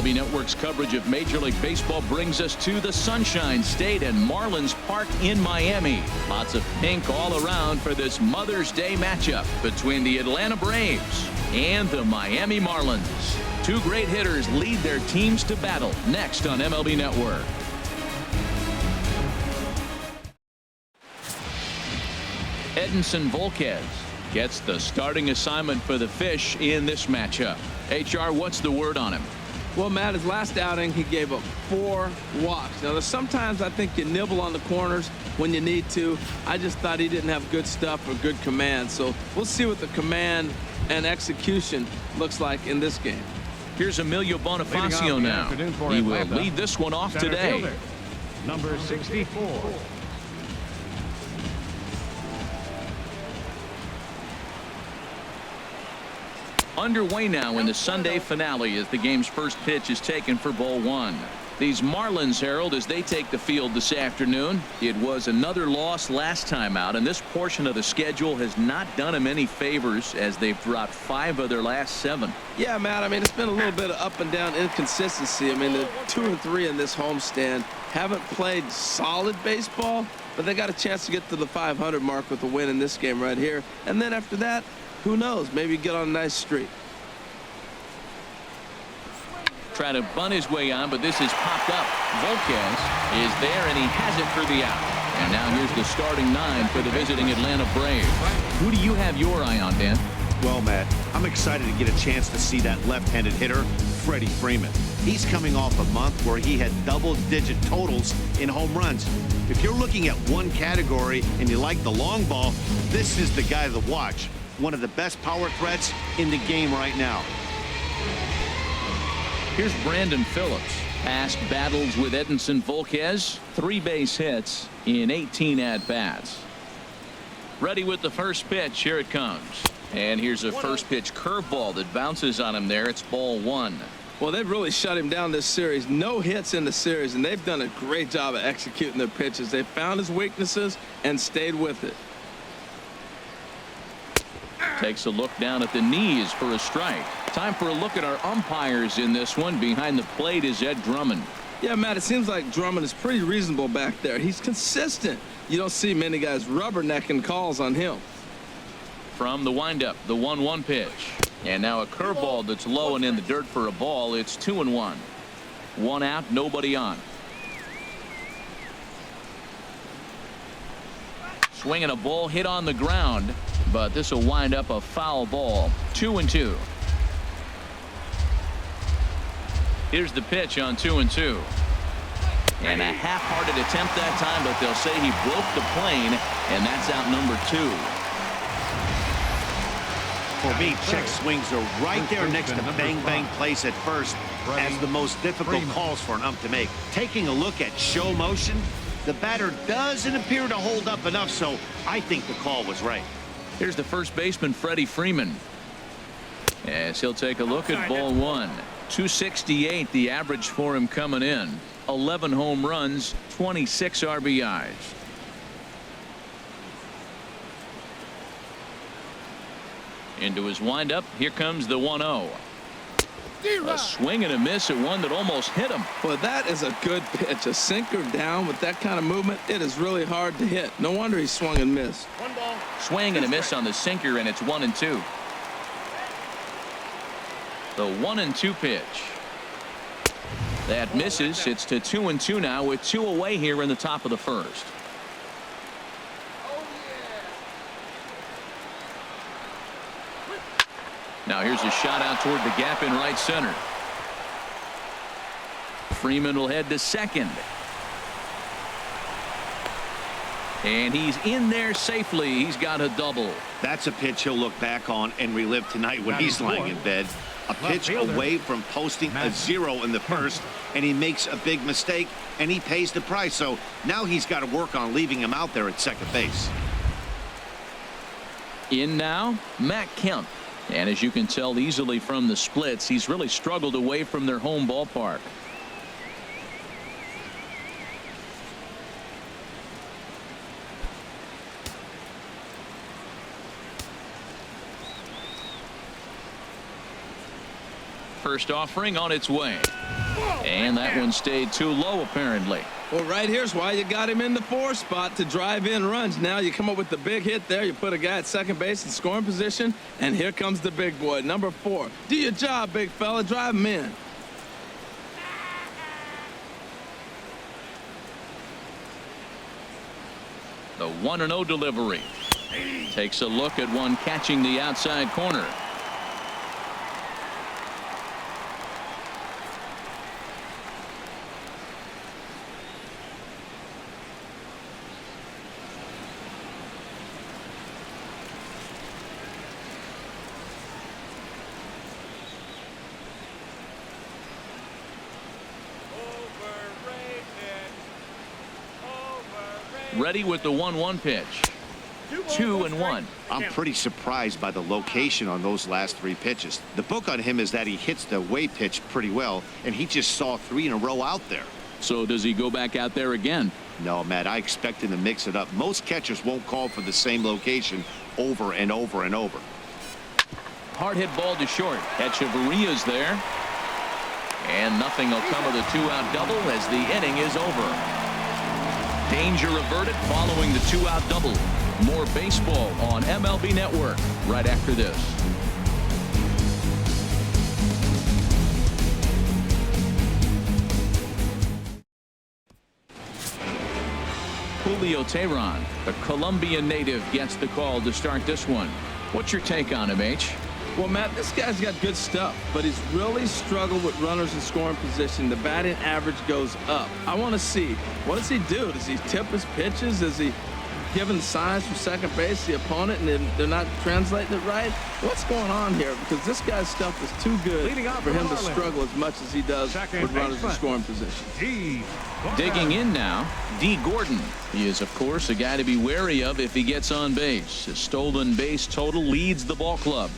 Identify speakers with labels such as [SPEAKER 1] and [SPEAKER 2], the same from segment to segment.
[SPEAKER 1] MLB Network's coverage of Major League Baseball brings us to the Sunshine State and Marlins Park in Miami. Lots of pink all around for this Mother's Day matchup between the Atlanta Braves and the Miami Marlins. Two great hitters lead their teams to battle next on MLB Network. Edinson Volquez gets the starting assignment for the Fish in this matchup. HR, what's the word on him?
[SPEAKER 2] Well, Matt, his last outing, he gave up 4 walks. Now, sometimes I think you nibble on the corners when you need to. I just thought he didn't have good stuff or good command. So we'll see what the command and execution looks like in this game.
[SPEAKER 1] Here's Emilio Bonifacio now. He will lead this one off today.
[SPEAKER 3] Fielder, number 64.
[SPEAKER 1] Underway now in the Sunday finale as the game's first pitch is taken for ball 1. These Marlins, Harold, as they take the field this afternoon. It was another loss last time out, and this portion of the schedule has not done them any favors as they've dropped 5 of their last 7.
[SPEAKER 2] Yeah, Matt, I mean, it's been a little bit of up and down inconsistency. I mean, the 2 and 3 in this homestand haven't played solid baseball, but they got a chance to get to the 500 mark with a win in this game right here. And then after that, who knows? Maybe get on a nice streak.
[SPEAKER 1] Trying to bunt his way on, but this is popped up. Volquez is there, and he has it for the out. And now here's the starting 9 for the visiting Atlanta Braves. Who do you have your eye on, Dan?
[SPEAKER 4] Well, Matt, I'm excited to get a chance to see that left-handed hitter, Freddie Freeman. He's coming off a month where he had double-digit totals in home runs. If you're looking at one category and you like the long ball, this is the guy to watch. One of the best power threats in the game right now.
[SPEAKER 1] Here's Brandon Phillips. Past battles with Edinson Volquez, 3 base hits in 18 at-bats. Ready with the first pitch. Here it comes. And here's a first pitch curveball that bounces on him there. It's ball 1.
[SPEAKER 2] Well, they've really shut him down this series. No hits in the series, and they've done a great job of executing their pitches. They found his weaknesses and stayed with it.
[SPEAKER 1] Takes a look down at the knees for a strike. Time for a look at our umpires in this one. Behind the plate is Ed Drummond.
[SPEAKER 2] Yeah, Matt, it seems like Drummond is pretty reasonable back there. He's consistent. You don't see many guys rubbernecking calls on him.
[SPEAKER 1] From the windup, the 1-1 pitch. And now a curveball that's low and in the dirt for a ball. It's 2-1. 1 out, nobody on. Swinging a ball hit on the ground, but this will wind up a foul ball. 2-2. Here's the pitch on 2-2. And a half-hearted attempt that time, but they'll say he broke the plane, and that's out number 2.
[SPEAKER 4] For me, check swings are right there next to bang-bang plays at first as the most difficult calls for an ump to make. Taking a look at show motion, the batter doesn't appear to hold up enough, so I think the call was right.
[SPEAKER 1] Here's the first baseman, Freddie Freeman, as he'll take a look at ball 1. 268 the average for him coming in. 11 home runs, 26 RBIs. Into his windup. Here comes the 1-0. A swing and a miss at one that almost hit him.
[SPEAKER 2] Well, that is a good pitch. A sinker down with that kind of movement. It is really hard to hit. No wonder he swung and missed.
[SPEAKER 1] Swing and a miss on the sinker, and it's 1-2. The 1-2 pitch. That misses. It's to 2-2 now with 2 away here in the top of the first. Now here's a shot out toward the gap in right center. Freeman will head to second. And he's in there safely. He's got a double.
[SPEAKER 4] That's a pitch he'll look back on and relive tonight when he's lying in bed. A pitch away from posting a 0 in the first, and he makes a big mistake, and he pays the price. So now he's got to work on leaving him out there at second base.
[SPEAKER 1] In now, Matt Kemp. And as you can tell easily from the splits, he's really struggled away from their home ballpark. First offering on its way. And that one stayed too low, apparently.
[SPEAKER 2] Well, right here's why you got him in the 4 spot to drive in runs. Now you come up with the big hit there. You put a guy at second base in scoring position, and here comes the big boy, number 4. Do your job, big fella. Drive him in.
[SPEAKER 1] The 1-0 delivery. Takes a look at one catching the outside corner. Ready with the 1-1 pitch. 2-1.
[SPEAKER 4] I'm pretty surprised by the location on those last 3 pitches. The book on him is that he hits the way pitch pretty well, and he just saw 3 in a row out there.
[SPEAKER 1] So does he go back out there again?
[SPEAKER 4] No, Matt, I expect him to mix it up. Most catchers won't call for the same location over and over and over.
[SPEAKER 1] Hard hit ball to short. Echeverria's there. And nothing will come of the 2-out double as the inning is over. Danger averted following the 2-out double. More baseball on MLB Network right after this. Julio Tehran, the Colombian native, gets the call to start this one. What's your take on him, H?
[SPEAKER 2] Well, Matt, this guy's got good stuff, but he's really struggled with runners in scoring position. The batting average goes up. I want to see, what does he do? Does he tip his pitches? Is he giving signs from second base to the opponent and they're not translating it right? What's going on here? Because this guy's stuff is too good for him to struggle as much as he does with runners in scoring position.
[SPEAKER 1] Digging in now, D. Gordon. He is, of course, a guy to be wary of if he gets on base. His stolen base total leads the ball club.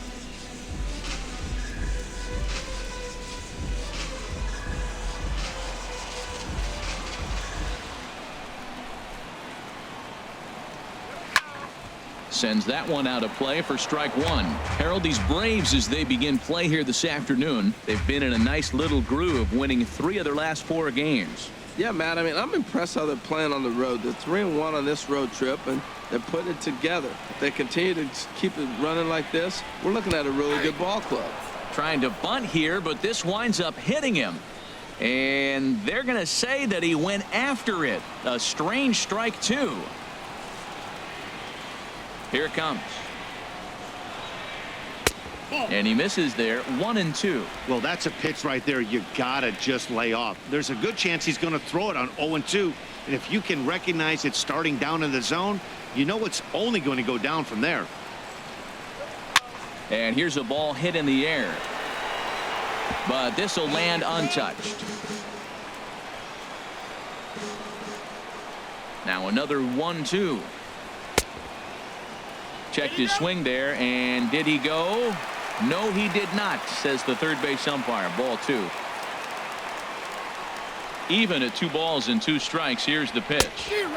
[SPEAKER 1] Sends that one out of play for strike 1. Harold, these Braves, as they begin play here this afternoon, they've been in a nice little groove, winning 3 of their last 4 games.
[SPEAKER 2] Yeah, Matt, I mean, I'm impressed how they're playing on the road. They're 3-1 on this road trip, and they're putting it together. If they continue to keep it running like this, we're looking at a really good ball club.
[SPEAKER 1] Trying to bunt here, but this winds up hitting him. And they're going to say that he went after it. A strange strike 2. Here it comes. And he misses there. 1-2.
[SPEAKER 4] Well, that's a pitch right there you gotta just lay off. There's a good chance he's going to throw it on 0-2, and if you can recognize it starting down in the zone, you know it's only going to go down from there.
[SPEAKER 1] And here's a ball hit in the air, but this will land untouched. Now another 1-2. Checked his swing there, and did he go? No, he did not, says the third base umpire. Ball 2. Even at 2 balls and 2 strikes. Here's the pitch.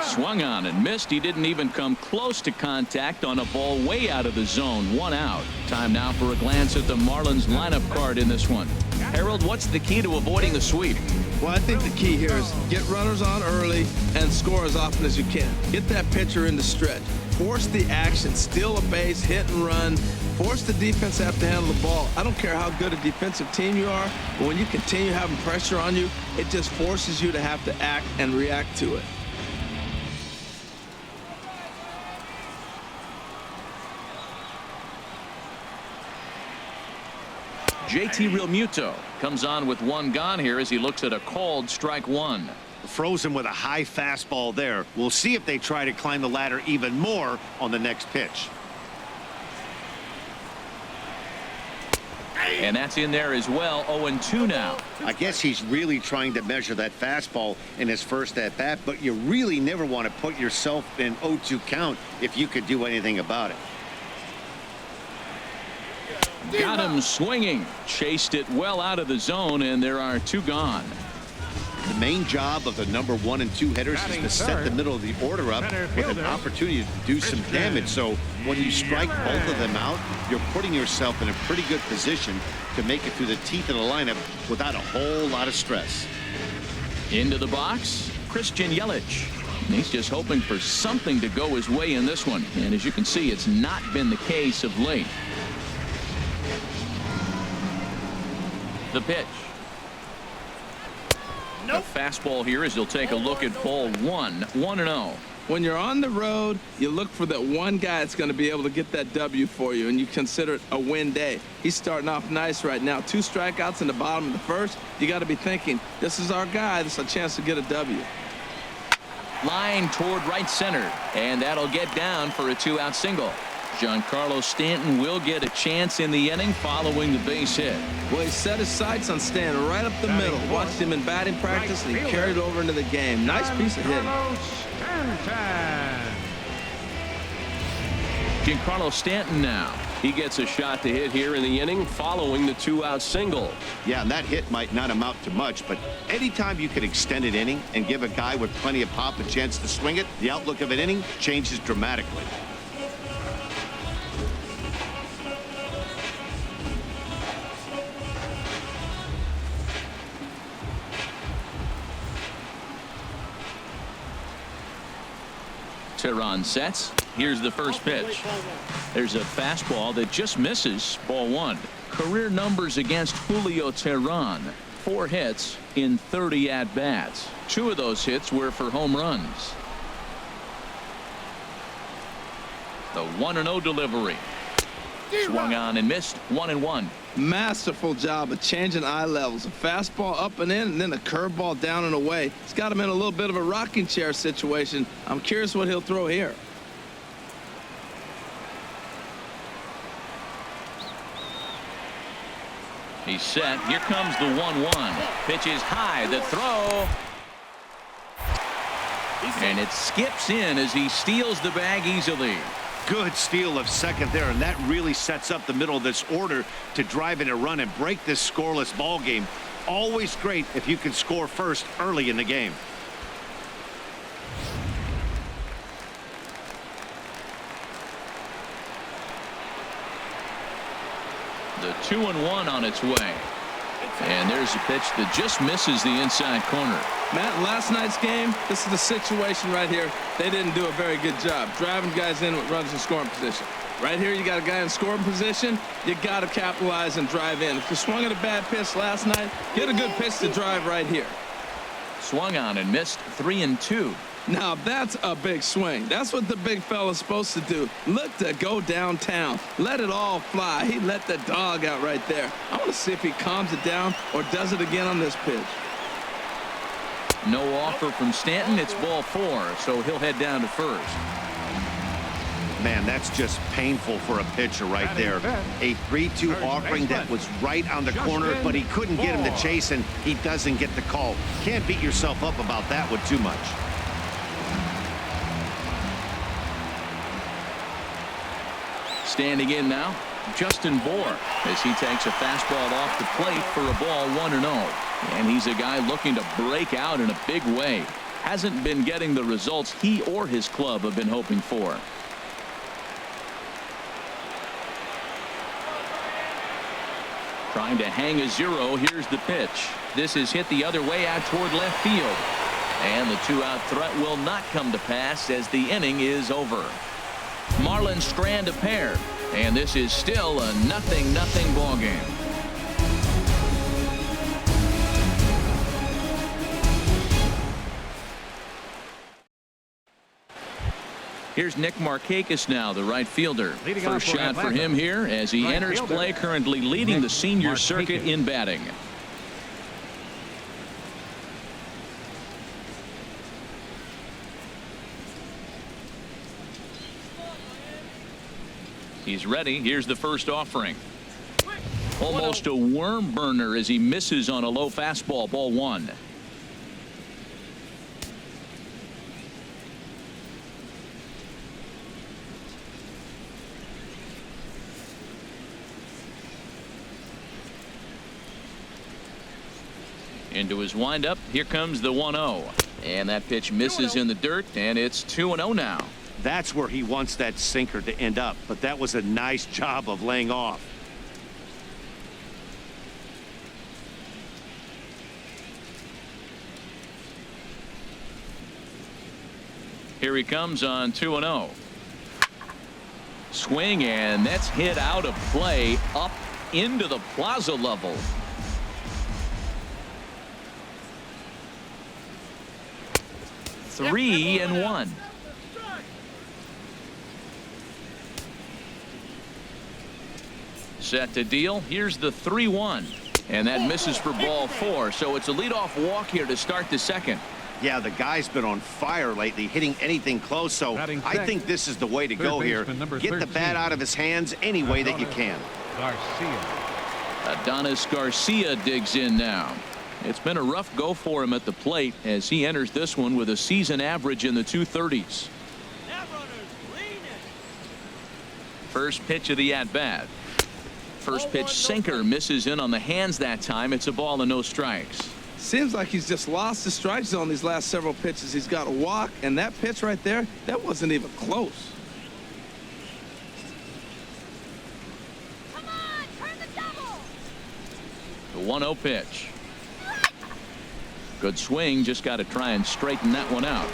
[SPEAKER 1] Swung on and missed. He didn't even come close to contact on a ball way out of the zone. 1 out. Time now for a glance at the Marlins lineup card in this one. Harold, what's the key to avoiding the sweep?
[SPEAKER 2] Well, I think the key here is get runners on early and score as often as you can. Get that pitcher in the stretch. Force the action, steal a base, hit and run. Force the defense to have to handle the ball. I don't care how good a defensive team you are, but when you continue having pressure on you, it just forces you to have to act and react to it.
[SPEAKER 1] JT Realmuto comes on with 1 gone here as he looks at a called strike 1.
[SPEAKER 4] Frozen with a high fastball there. We'll see if they try to climb the ladder even more on the next pitch.
[SPEAKER 1] And that's in there as well. 0-2 now.
[SPEAKER 4] I guess he's really trying to measure that fastball in his first at bat, but you really never want to put yourself in 0-2 count if you could do anything about it.
[SPEAKER 1] Got him swinging. Chased it well out of the zone, and there are 2 gone. The
[SPEAKER 4] main job of the number 1 and 2 hitters is to set the middle of the order up with an opportunity to do some damage. So when you strike both of them out, you're putting yourself in a pretty good position to make it through the teeth of the lineup without a whole lot of stress.
[SPEAKER 1] Into the box, Christian Yelich. He's just hoping for something to go his way in this one. And as you can see, it's not been the case of late. The pitch. A fastball here as he'll take a look at ball 1, 1-0.
[SPEAKER 2] When you're on the road, you look for that one guy that's going to be able to get that W for you, and you consider it a win day. He's starting off nice right now. 2 strikeouts in the bottom of the first. You got to be thinking, this is our guy. This is a chance to get a W.
[SPEAKER 1] Line toward right center, and that'll get down for a 2-out single. Giancarlo Stanton will get a chance in the inning following the base hit.
[SPEAKER 2] Well, he set his sights on Stanton right up the middle. Watched him in batting practice, and he carried it over into the game. Nice piece of hitting.
[SPEAKER 1] Giancarlo Stanton now. He gets a shot to hit here in the inning following the 2-out single.
[SPEAKER 4] Yeah, and that hit might not amount to much, but anytime you can extend an inning and give a guy with plenty of pop a chance to swing it, the outlook of an inning changes dramatically.
[SPEAKER 1] Tehran sets. Here's the first pitch. There's a fastball that just misses, ball 1. Career numbers against Julio Tehran. 4 hits in 30 at-bats. 2 of those hits were for home runs. The 1-0 delivery. Swung on and missed, 1-1.
[SPEAKER 2] Masterful job of changing eye levels. A fastball up and in, and then a curveball down and away. It's got him in a little bit of a rocking chair situation. I'm curious what he'll throw here.
[SPEAKER 1] He's set. Here comes the 1-1. Pitch is high. The throw. And it skips in as he steals the bag easily.
[SPEAKER 4] Good steal of second there, and that really sets up the middle of this order to drive in a run and break this scoreless ball game. Always great if you can score first early in the game.
[SPEAKER 1] The 2-1 on its way. And there's a pitch that just misses the inside corner.
[SPEAKER 2] Matt, last night's game, this is the situation right here. They didn't do a very good job driving guys in with runners in scoring position. Right here, you got a guy in scoring position. You got to capitalize and drive in. If you swung at a bad pitch last night, get a good pitch to drive right here.
[SPEAKER 1] Swung on and missed, 3-2.
[SPEAKER 2] Now that's a big swing. That's what the big fella's supposed to do. Look to go downtown. Let it all fly. He let the dog out right there. I want to see if he calms it down or does it again on this pitch.
[SPEAKER 1] No offer from Stanton. It's ball 4, so he'll head down to first.
[SPEAKER 4] Man, that's just painful for a pitcher right there. A 3-2 offering that was right on the corner, but he couldn't get him to chase, and he doesn't get the call. Can't beat yourself up about that one too much.
[SPEAKER 1] Standing in now, Justin Bour, as he takes a fastball off the plate for a ball 1-0. And he's a guy looking to break out in a big way. Hasn't been getting the results he or his club have been hoping for. Trying to hang a 0. Here's the pitch. This is hit the other way out toward left field. And the 2-out threat will not come to pass as the inning is over. Marlins strand a pair, and this is still a 0-0 ball game. Here's Nick Markakis now, the right fielder. First shot for him here as he enters play, currently leading the senior circuit in batting. He's ready. Here's the first offering. Almost a worm burner as he misses on a low fastball, ball 1. Into his windup. Here comes the 1-0. And that pitch misses in the dirt, and it's 2-0 now.
[SPEAKER 4] That's where he wants that sinker to end up, but that was a nice job of laying off.
[SPEAKER 1] Here he comes on 2-0. Swing, and that's hit out of play up into the plaza level. Three and one. Set to deal. Here's the 3-1. And that misses for ball 4. So it's a leadoff walk here to start the second.
[SPEAKER 4] Yeah, the guy's been on fire lately, hitting anything close. So I think this is the way to go here. Get the bat out of his hands any way that you can.
[SPEAKER 3] Garcia.
[SPEAKER 1] Adonis Garcia digs in now. It's been a rough go for him at the plate as he enters this one with a season average in the 230s. First pitch of the at-bat. First pitch sinker misses in on the hands that time. It's a ball and no strikes.
[SPEAKER 2] Seems like he's just lost the strike zone these last several pitches. He's got a walk, and that pitch right there, that wasn't even close.
[SPEAKER 5] Come on, turn the double.
[SPEAKER 1] The 1-0 pitch. Good swing, just got to try and straighten that one out.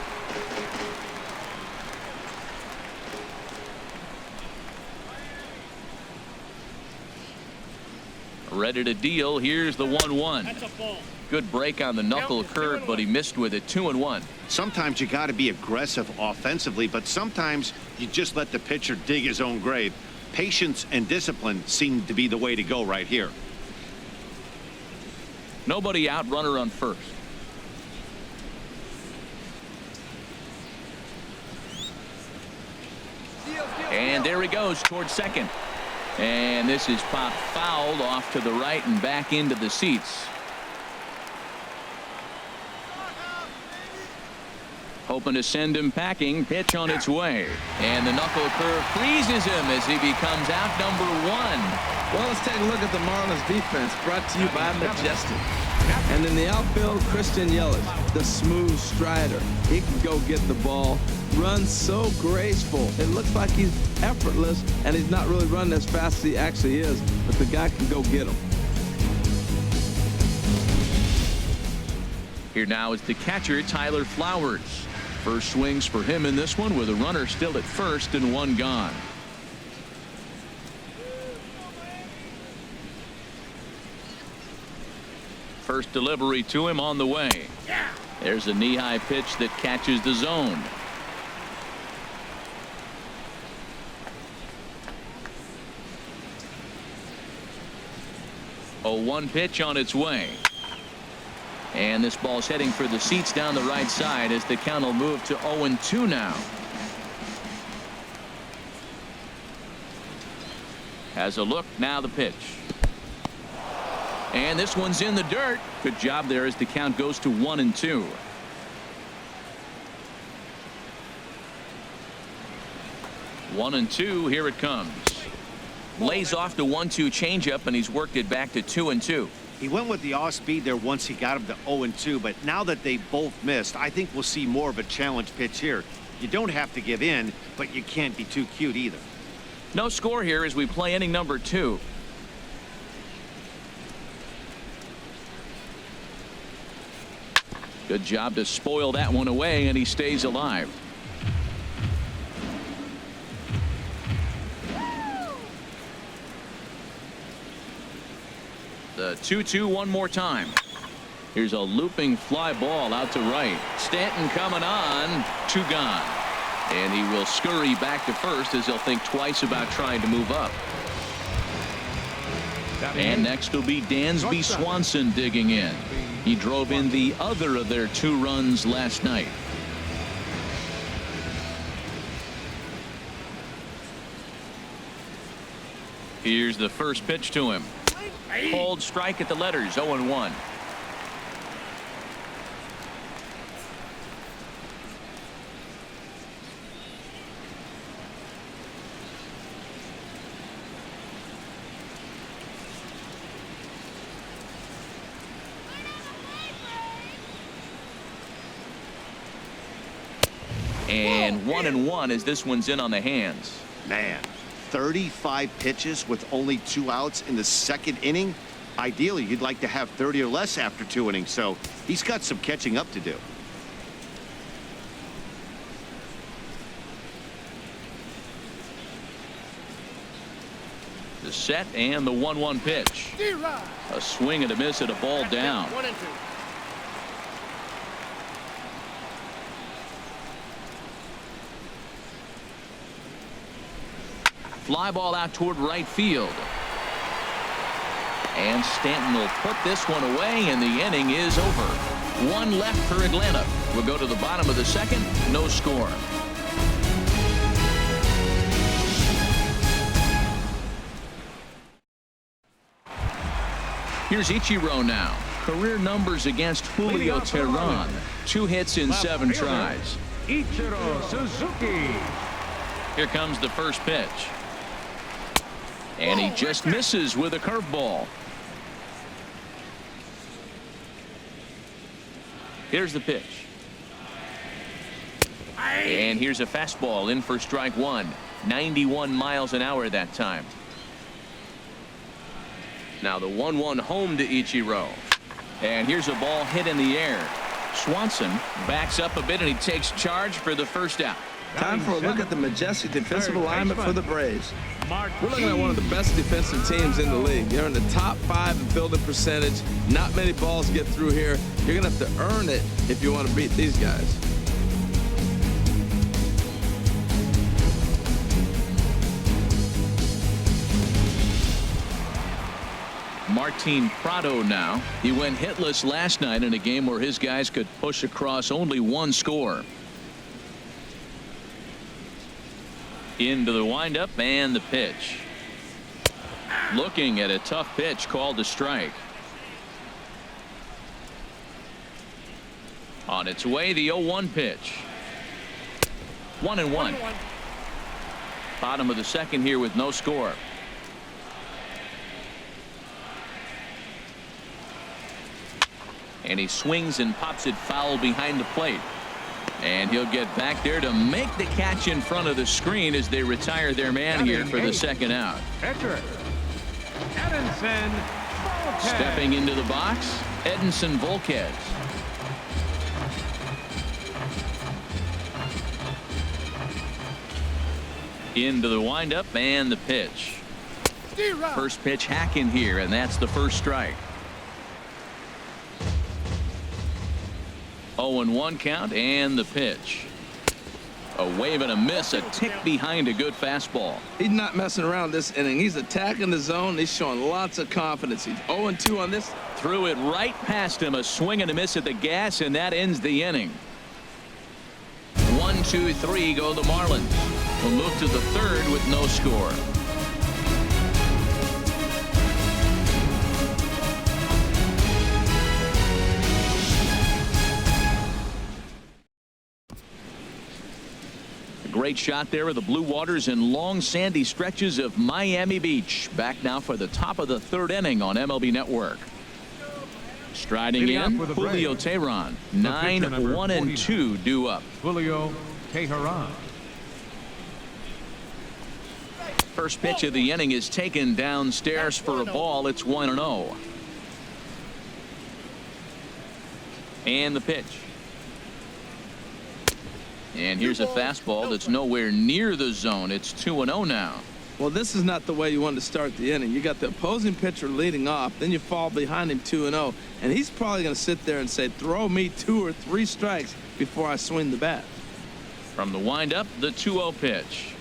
[SPEAKER 1] Ready to deal. Here's the 1-1. Good break on the knuckle curve, but he missed with it. 2-1.
[SPEAKER 4] Sometimes you got to be aggressive offensively, but sometimes you just let the pitcher dig his own grave. Patience and discipline seem to be the way to go right here.
[SPEAKER 1] Nobody out, runner on first. And there he goes towards second. And this is popped foul off to the right and back into the seats. Hoping to send him packing. Pitch on its way. And the knuckle curve freezes him as he becomes out number 1.
[SPEAKER 2] Well, let's take a look at the Marlins defense, brought to you by Majestic. And in the outfield, Christian Yelich, the smooth strider. He can go get the ball, runs so graceful. It looks like he's effortless, and he's not really running as fast as he actually is, but the guy can go get him.
[SPEAKER 1] Here now is the catcher, Tyler Flowers. First swings for him in this one with a runner still at first and 1 gone. First delivery to him on the way. There's a knee-high pitch that catches the zone. A 1 pitch on its way. And this ball's heading for the seats down the right side as the count will move to 0-2 now. Has a look, now the pitch. And this one's in the dirt. Good job there as the count goes to 1-2. One and two, here it comes. Lays off the 1-2 changeup, and he's worked it back to 2-2.
[SPEAKER 4] He went with the off speed there once he got him to 0-2, but now that they both missed, I think we'll see more of a challenge pitch here. You don't have to give in, but you can't be too cute either.
[SPEAKER 1] No score here as we play inning number 2. Good job to spoil that one away, and he stays alive. The 2-2 one more time. Here's a looping fly ball out to right. Stanton coming on. 2 gone. And he will scurry back to first as he'll think twice about trying to move up. And next will be Dansby Swanson digging in. He drove in the other of their 2 runs last night. Here's the first pitch to him. Hold strike at the letters, 0-1. And 1-1 as this one's in on the hands.
[SPEAKER 4] Man, 35 pitches with only 2 outs in the 2nd inning. Ideally, you'd like to have 30 or less after 2 innings, so he's got some catching up to do.
[SPEAKER 1] The set and the 1-1 pitch. A swing and a miss at a ball down.
[SPEAKER 5] 1-2.
[SPEAKER 1] Fly ball out toward right field. And Stanton will put this one away, and the inning is over. 1 left for Atlanta. We'll go to the bottom of the 2nd. No score. Here's Ichiro now. Career numbers against Julio Tehran. 2 hits in 7 tries.
[SPEAKER 3] Ichiro Suzuki.
[SPEAKER 1] Here comes the first pitch. And he just misses with a curveball. Here's the pitch. And here's a fastball in for strike 1. 91 miles an hour that time. Now the 1-1 home to Ichiro. And here's a ball hit in the air. Swanson backs up a bit and he takes charge for the first out.
[SPEAKER 2] Time for a look at the majestic defensive alignment for the Braves. We're looking at one of the best defensive teams in the league. They're in the top 5 in fielding percentage. Not many balls get through here. You're going to have to earn it if you want to beat these guys.
[SPEAKER 1] Martin Prado now. He went hitless last night in a game where his guys could push across only 1 score. Into the windup and the pitch. Looking at a tough pitch called a strike. On its way, the 0-1 pitch. 1-1. Bottom of the 2nd here with no score. And he swings and pops it foul behind the plate. And he'll get back there to make the catch in front of the screen as they retire their man here for the 2nd out. Stepping into the box, Edinson Volquez. Into the windup and the pitch. First pitch hacking here, and that's the first strike. 0-1 count and the pitch. A wave and a miss, a tick behind a good fastball.
[SPEAKER 2] He's not messing around this inning. He's attacking the zone. He's showing lots of confidence. He's 0-2 on this.
[SPEAKER 1] Threw it right past him, a swing and a miss at the gas, and that ends the inning. 1, 2, 3 go the Marlins. We'll move to the 3rd with no score. Great shot there of the blue waters and long sandy stretches of Miami Beach. Back now for the top of the 3rd inning on MLB Network. Striding in, Julio Tehran. 9, 1, and 2 due up.
[SPEAKER 3] Julio Tehran.
[SPEAKER 1] First pitch of the inning is taken downstairs for a ball. It's 1-0. And the pitch. And here's a fastball that's nowhere near the zone. It's 2-0 now.
[SPEAKER 2] Well, this is not the way you want to start the inning. You got the opposing pitcher leading off, then you fall behind him 2-0, and he's probably going to sit there and say, throw me 2 or 3 strikes before I swing the bat.
[SPEAKER 1] From the windup, the 2-0 pitch.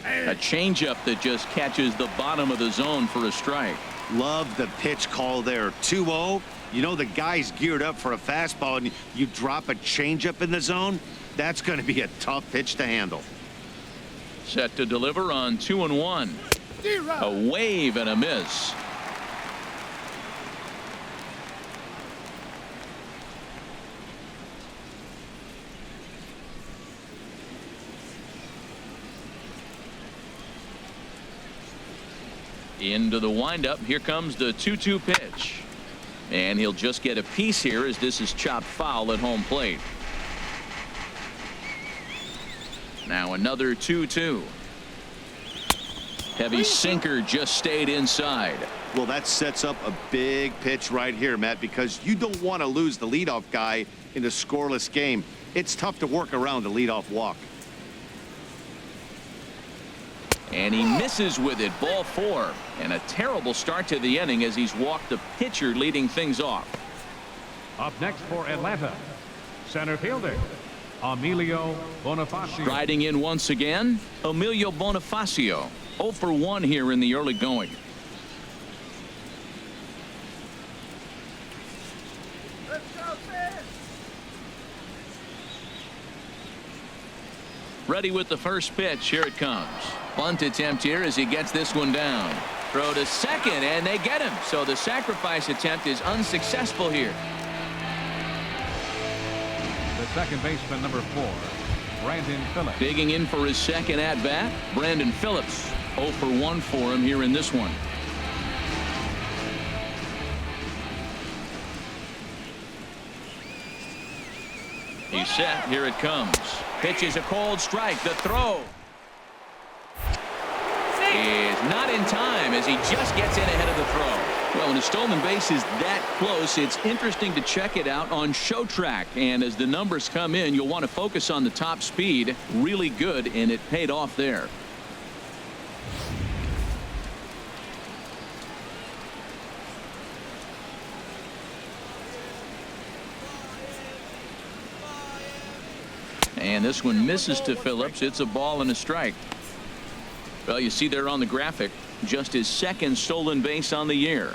[SPEAKER 1] A changeup that just catches the bottom of the zone for a strike.
[SPEAKER 4] Love the pitch call there. 2-0. You know the guy's geared up for a fastball, and you drop a changeup in the zone. That's going to be a tough pitch to handle.
[SPEAKER 1] Set to deliver on 2-1. A wave and a miss. Into the windup. Here comes the 2-2 pitch. And he'll just get a piece here as this is chopped foul at home plate. Now another 2-2. Heavy sinker just stayed inside.
[SPEAKER 4] Well, that sets up a big pitch right here, Matt, because you don't want to lose the leadoff guy in a scoreless game. It's tough to work around the leadoff walk.
[SPEAKER 1] And he misses with it. Ball 4. And a terrible start to the inning as he's walked the pitcher leading things off.
[SPEAKER 3] Up next for Atlanta, center fielder, Emilio Bonifacio.
[SPEAKER 1] Riding in once again, Emilio Bonifacio. 0 for 1 here in the early going. Ready with the first pitch. Here it comes. Bunt attempt here as he gets this one down. Throw to second, and they get him. So the sacrifice attempt is unsuccessful here.
[SPEAKER 3] The second baseman, number 4, Brandon Phillips.
[SPEAKER 1] Digging in for his second at bat, Brandon Phillips. 0 for 1 for him here in this one. He's set. Here it comes. Pitch is a cold strike. The throw is not in time as he just gets in ahead of the throw. Well, when a stolen base is that close, it's interesting to check it out on Show Track. And as the numbers come in, you'll want to focus on the top speed. Really good, and it paid off there. And this one misses to Phillips. It's a ball and a strike. Well, you see there on the graphic, just his second stolen base on the year.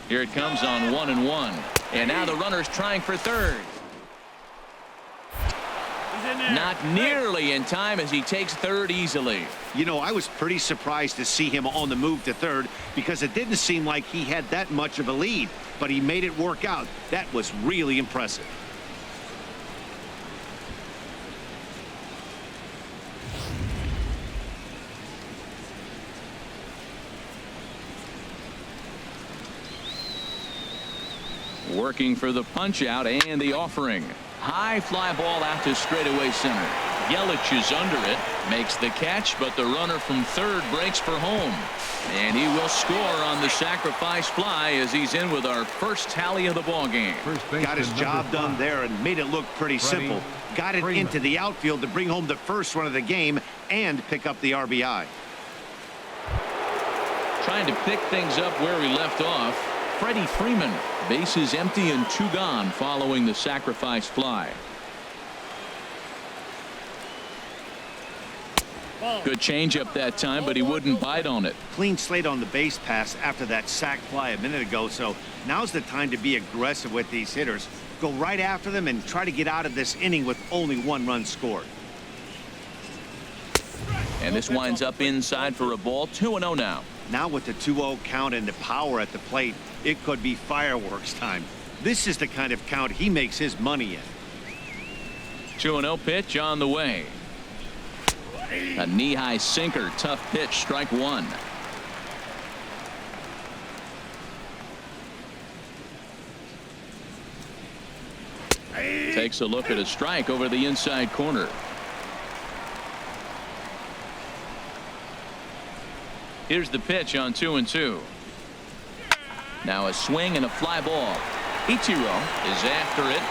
[SPEAKER 1] Here it comes on 1-1. And now the runner's trying for third. Not nearly in time as he takes third easily.
[SPEAKER 4] You know, I was pretty surprised to see him on the move to third because it didn't seem like he had that much of a lead, but he made it work out. That was really impressive.
[SPEAKER 1] Working for the punch out and the offering. High fly ball out to straightaway center. Yelich is under it, makes the catch, but the runner from third breaks for home. And he will score on the sacrifice fly as he's in with our first tally of the ball game.
[SPEAKER 4] Got his job done there and made it look pretty simple. Got it into the outfield to bring home the first run of the game and pick up the RBI.
[SPEAKER 1] Trying to pick things up where he left off. Freddie Freeman, bases empty and 2 gone following the sacrifice fly. Good changeup that time, but he wouldn't bite on it.
[SPEAKER 4] Clean slate on the base pass after that sac fly a minute ago, so now's the time to be aggressive with these hitters. Go right after them and try to get out of this inning with only 1 run scored.
[SPEAKER 1] And this winds up inside for a ball. 2-0 now.
[SPEAKER 4] Now with the 2-0 count and the power at the plate, it could be fireworks time. This is the kind of count he makes his money in.
[SPEAKER 1] 2-0 pitch on the way. A knee-high sinker, tough pitch, strike 1. Takes a look at a strike over the inside corner. Here's the pitch on 2-2. Now a swing and a fly ball. Ichiro is after it.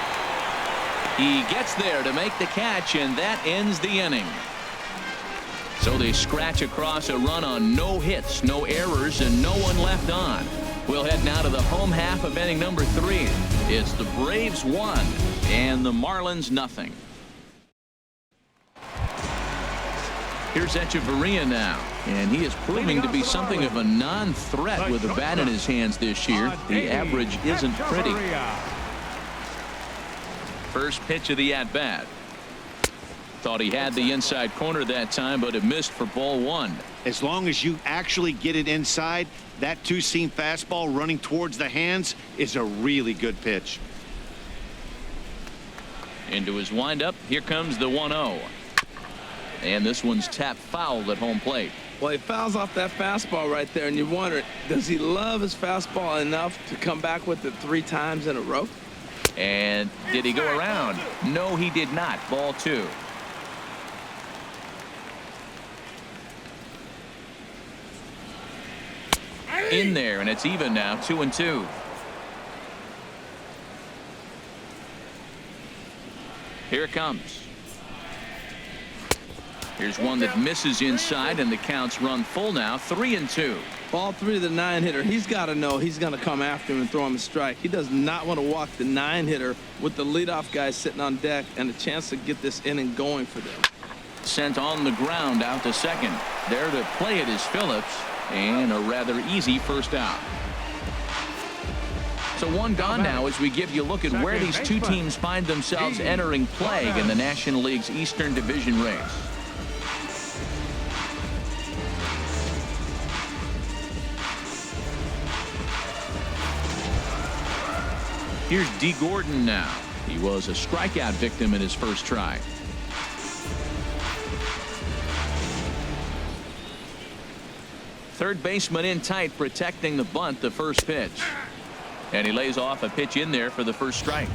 [SPEAKER 1] He gets there to make the catch, and that ends the inning. So they scratch across a run on no hits, no errors, and no one left on. We'll head now to the home half of inning number 3. It's the Braves 1 and the Marlins nothing. Here's Echeverria now, and he is proving to be something of a non-threat with the bat in his hands this year. The average isn't pretty. First pitch of the at-bat. Thought he had the inside corner that time, but it missed for ball 1.
[SPEAKER 4] As long as you actually get it inside, that 2-seam fastball running towards the hands is a really good pitch.
[SPEAKER 1] Into his windup, here comes the 1-0. And this one's tapped foul at home plate.
[SPEAKER 2] Well, he fouls off that fastball right there, and you wonder, does he love his fastball enough to come back with it 3 times in a row?
[SPEAKER 1] And did he go around? No, he did not. Ball 2. In there, and it's even now, 2-2. Here it comes. Here's one that misses inside, and the count's run full now, 3-2.
[SPEAKER 2] Ball 3 to the 9-hitter. He's got to know he's going to come after him and throw him a strike. He does not want to walk the 9-hitter with the leadoff guy sitting on deck and a chance to get this inning going for them.
[SPEAKER 1] Sent on the ground out to second. There to play it is Phillips, and a rather easy first out. So one gone now as we give you a look at where these two teams find themselves entering play in the National League's Eastern Division race. Here's D. Gordon now. He was a strikeout victim in his first try. Third baseman in tight, protecting the bunt, the first pitch. And he lays off a pitch in there for the first strike.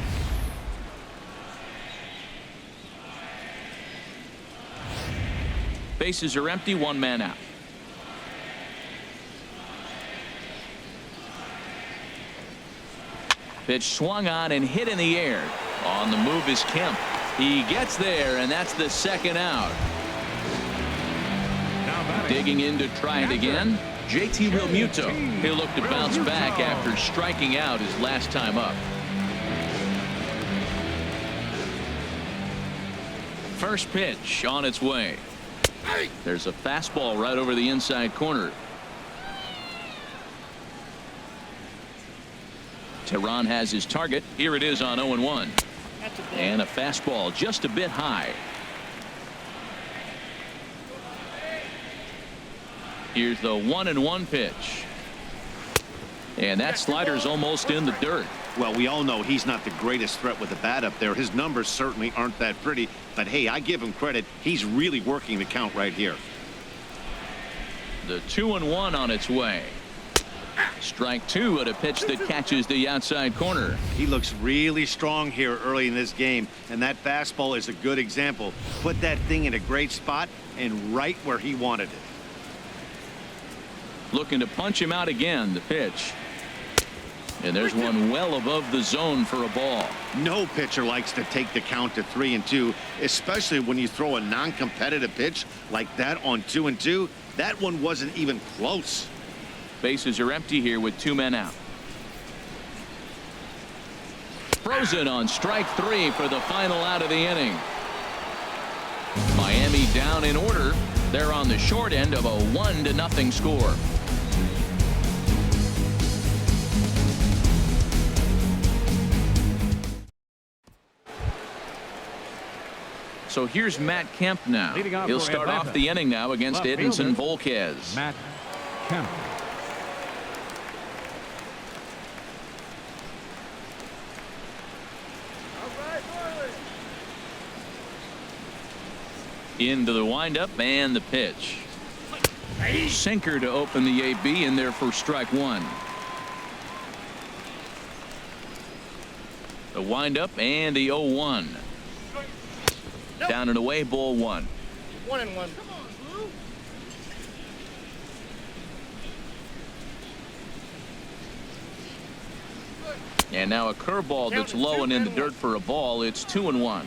[SPEAKER 1] Bases are empty, 1 man out. Pitch swung on and hit in the air. On the move is Kemp. He gets there, and that's the second out. Digging in to try it again, JT Realmuto. He'll look to bounce back after striking out his last time up. First pitch on its way. There's a fastball right over the inside corner. Tehran has his target. Here it is on 0-1. And a fastball just a bit high. Here's the 1-1 pitch. And that slider's almost in the dirt.
[SPEAKER 4] Well, we all know he's not the greatest threat with the bat up there. His numbers certainly aren't that pretty. But, hey, I give him credit. He's really working the count right here.
[SPEAKER 1] The 2-1 on its way. Strike 2 at a pitch that catches the outside corner.
[SPEAKER 4] He looks really strong here early in this game, and that fastball is a good example. Put that thing in a great spot and right where he wanted it.
[SPEAKER 1] Looking to punch him out again, the pitch. And there's one well above the zone for a ball.
[SPEAKER 4] No pitcher likes to take the count to 3-2, especially when you throw a non-competitive pitch like that on 2-2. That one wasn't even close.
[SPEAKER 1] Bases are empty here with 2 men out. Frozen on strike 3 for the final out of the inning. Miami down in order. They're on the short end of a 1-0 score. So here's Matt Kemp now. He'll start off the inning now against Edinson Volquez.
[SPEAKER 3] Matt Kemp.
[SPEAKER 1] Into the windup and the pitch. Sinker to open the AB in there for strike 1. The windup and the 0-1. Down and away, ball 1.
[SPEAKER 5] 1-1. Come on, Blue.
[SPEAKER 1] And now a curveball that's low and in the dirt for a ball. It's 2-1.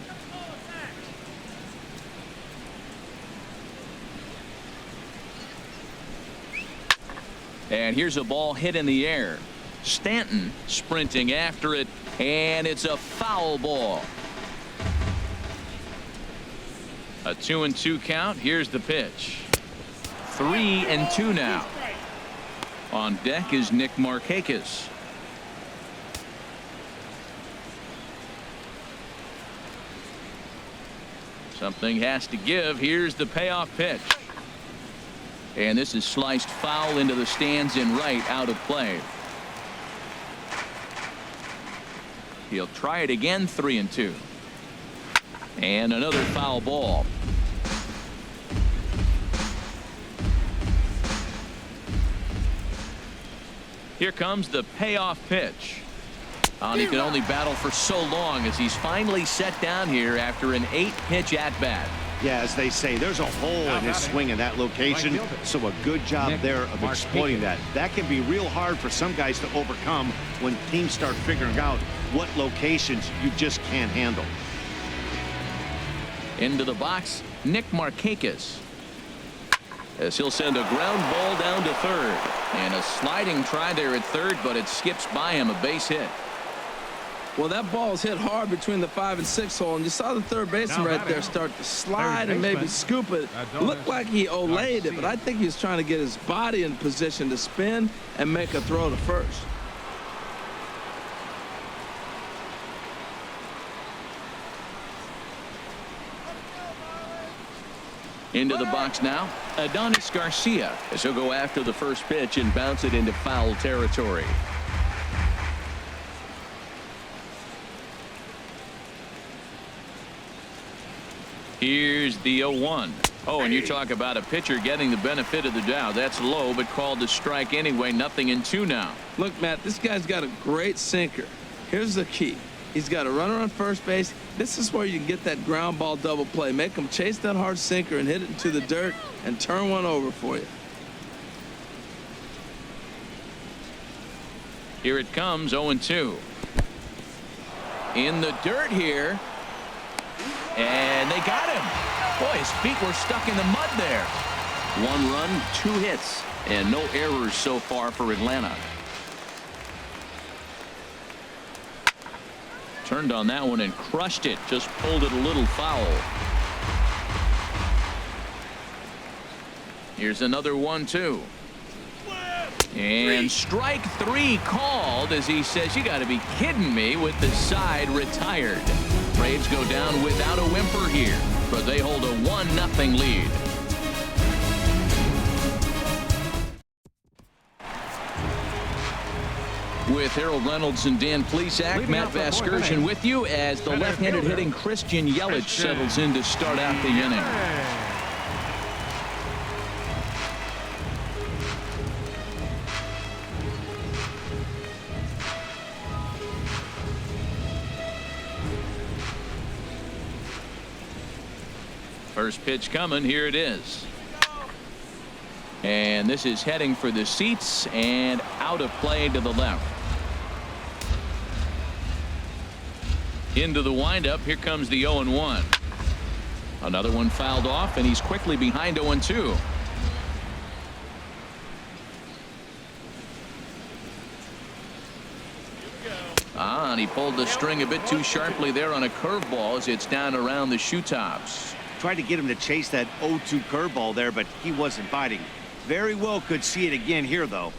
[SPEAKER 1] And here's a ball hit in the air. Stanton sprinting after it, and it's a foul ball. A 2-2 count. Here's the pitch. 3-2 now. On deck is Nick Markakis. Something has to give. Here's the payoff pitch. And this is sliced foul into the stands in right, out of play. He'll try it again, 3-2. And another foul ball. Here comes the payoff pitch. And he can only battle for so long as he's finally set down here after an 8-pitch at-bat.
[SPEAKER 4] Yeah, as they say, there's a hole in his swing in that location, so a good job there of exploiting that. That can be real hard for some guys to overcome when teams start figuring out what locations you just can't handle.
[SPEAKER 1] Into the box, Nick Markakis, as he'll send a ground ball down to third. And a sliding try there at third, but it skips by him, a base hit.
[SPEAKER 2] Well, that ball's hit hard between the 5 and 6 hole, and you saw the third baseman right there start to slide and maybe scoop it. Looked like he olayed it, but I think he's trying to get his body in position to spin and make a throw to first.
[SPEAKER 1] Into the box now, Adonis Garcia, as he'll go after the first pitch and bounce it into foul territory. Here's the 0-1. Oh, and you talk about a pitcher getting the benefit of the doubt. That's low, but called a strike anyway. 0-2 now.
[SPEAKER 2] Look, Matt, this guy's got a great sinker. Here's the key. He's got a runner on first base. This is where you can get that ground ball double play. Make him chase that hard sinker and hit it into the dirt and turn one over for you.
[SPEAKER 1] Here it comes, 0-2. In the dirt here. And they got him. Boy, his feet were stuck in the mud there. 1 run, 2 hits, and no errors so far for Atlanta. Turned on that one and crushed it. Just pulled it a little foul. Here's another 1-2. And strike 3 called as he says, you got to be kidding me, with the side retired. Braves go down without a whimper here, but they hold a 1-0 lead. With Harold Reynolds and Dan Plesac, Matt Vasgersian with you as the left-handed hitting Christian Yelich settles in to start out the inning. First pitch coming. Here it is. And this is heading for the seats and out of play to the left. Into the windup. Here comes the 0-1. Another one fouled off, and he's quickly behind 0-2. And he pulled the string a bit too sharply there on a curveball as it's down around the shoe tops.
[SPEAKER 4] Tried to get him to chase that 0-2 curveball there, but he wasn't biting. Very well could see it again here, though.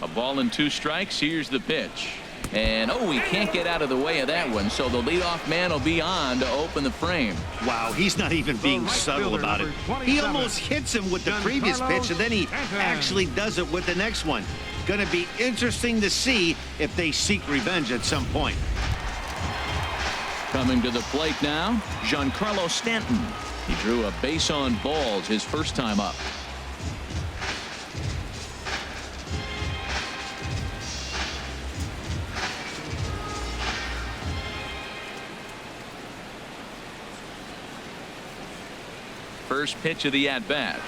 [SPEAKER 1] A ball and 2 strikes. Here's the pitch. And, oh, he can't get out of the way of that one, so the leadoff man will be on to open the frame.
[SPEAKER 4] Wow, he's not even being subtle about it. He almost hits him with the previous pitch, and then he actually does it with the next one. Going to be interesting to see if they seek revenge at some point.
[SPEAKER 1] Coming to the plate now, Giancarlo Stanton. He drew a base on balls his first time up. First pitch of the at-bat.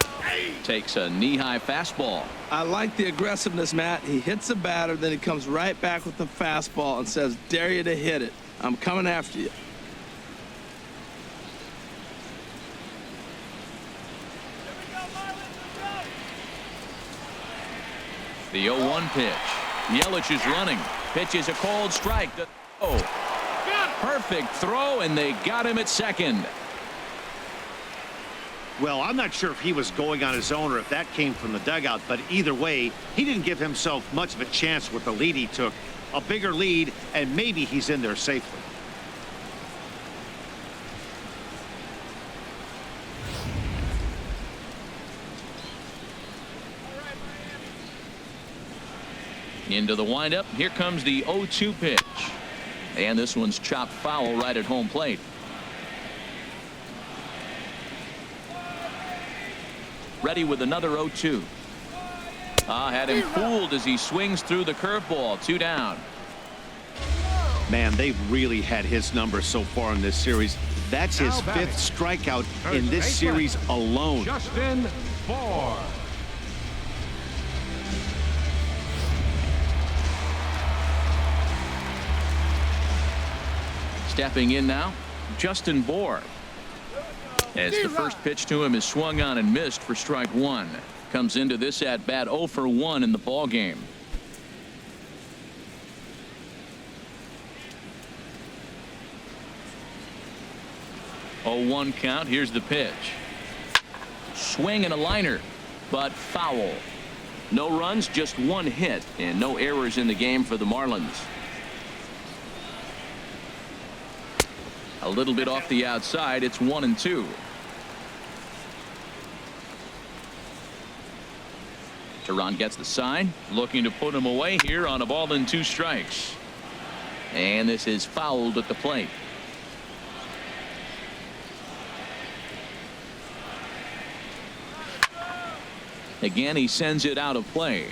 [SPEAKER 1] Takes a knee-high fastball.
[SPEAKER 2] I like the aggressiveness, Matt. He hits the batter, then he comes right back with the fastball and says, dare you to hit it. I'm coming after you.
[SPEAKER 1] The 0-1 pitch. Yelich is running. Pitch is a cold strike. Oh, perfect throw, and they got him at second.
[SPEAKER 4] Well, I'm not sure if he was going on his own or if that came from the dugout, but either way, he didn't give himself much of a chance with the lead he took. A bigger lead, and maybe he's in there safely.
[SPEAKER 1] Into the windup. Here comes the 0-2 pitch. And this one's chopped foul right at home plate. Ready with another 0-2. Had him fooled as he swings through the curveball. 2 down.
[SPEAKER 4] Man, they've really had his number so far in this series. That's his 5th strikeout in this series alone.
[SPEAKER 3] Justin Bour.
[SPEAKER 1] Stepping in now, Justin Bour. As the first pitch to him is swung on and missed for strike 1. Comes into this at bat 0 for 1 in the ball game. Oh, 1 count. Here's the pitch. Swing and a liner, but foul. No runs, just 1 hit, and no errors in the game for the Marlins. A little bit off the outside. It's 1-2. Tehran gets the sign, looking to put him away here on a ball and 2 strikes. And this is fouled at the plate. Again, he sends it out of play.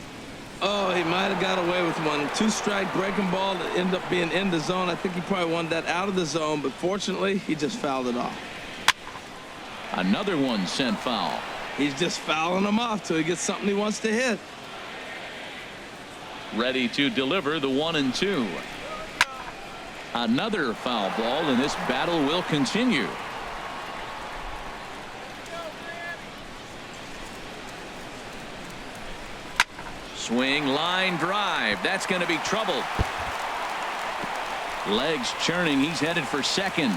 [SPEAKER 2] Oh, he might have got away with one. 2-strike breaking ball that ended up being in the zone. I think he probably wanted that out of the zone, but fortunately, he just fouled it off.
[SPEAKER 1] Another one sent foul.
[SPEAKER 2] He's just fouling them off till he gets something he wants to hit.
[SPEAKER 1] Ready to deliver the 1-2. Another foul ball, and this battle will continue. Swing, line drive. That's going to be trouble. Legs churning. He's headed for second.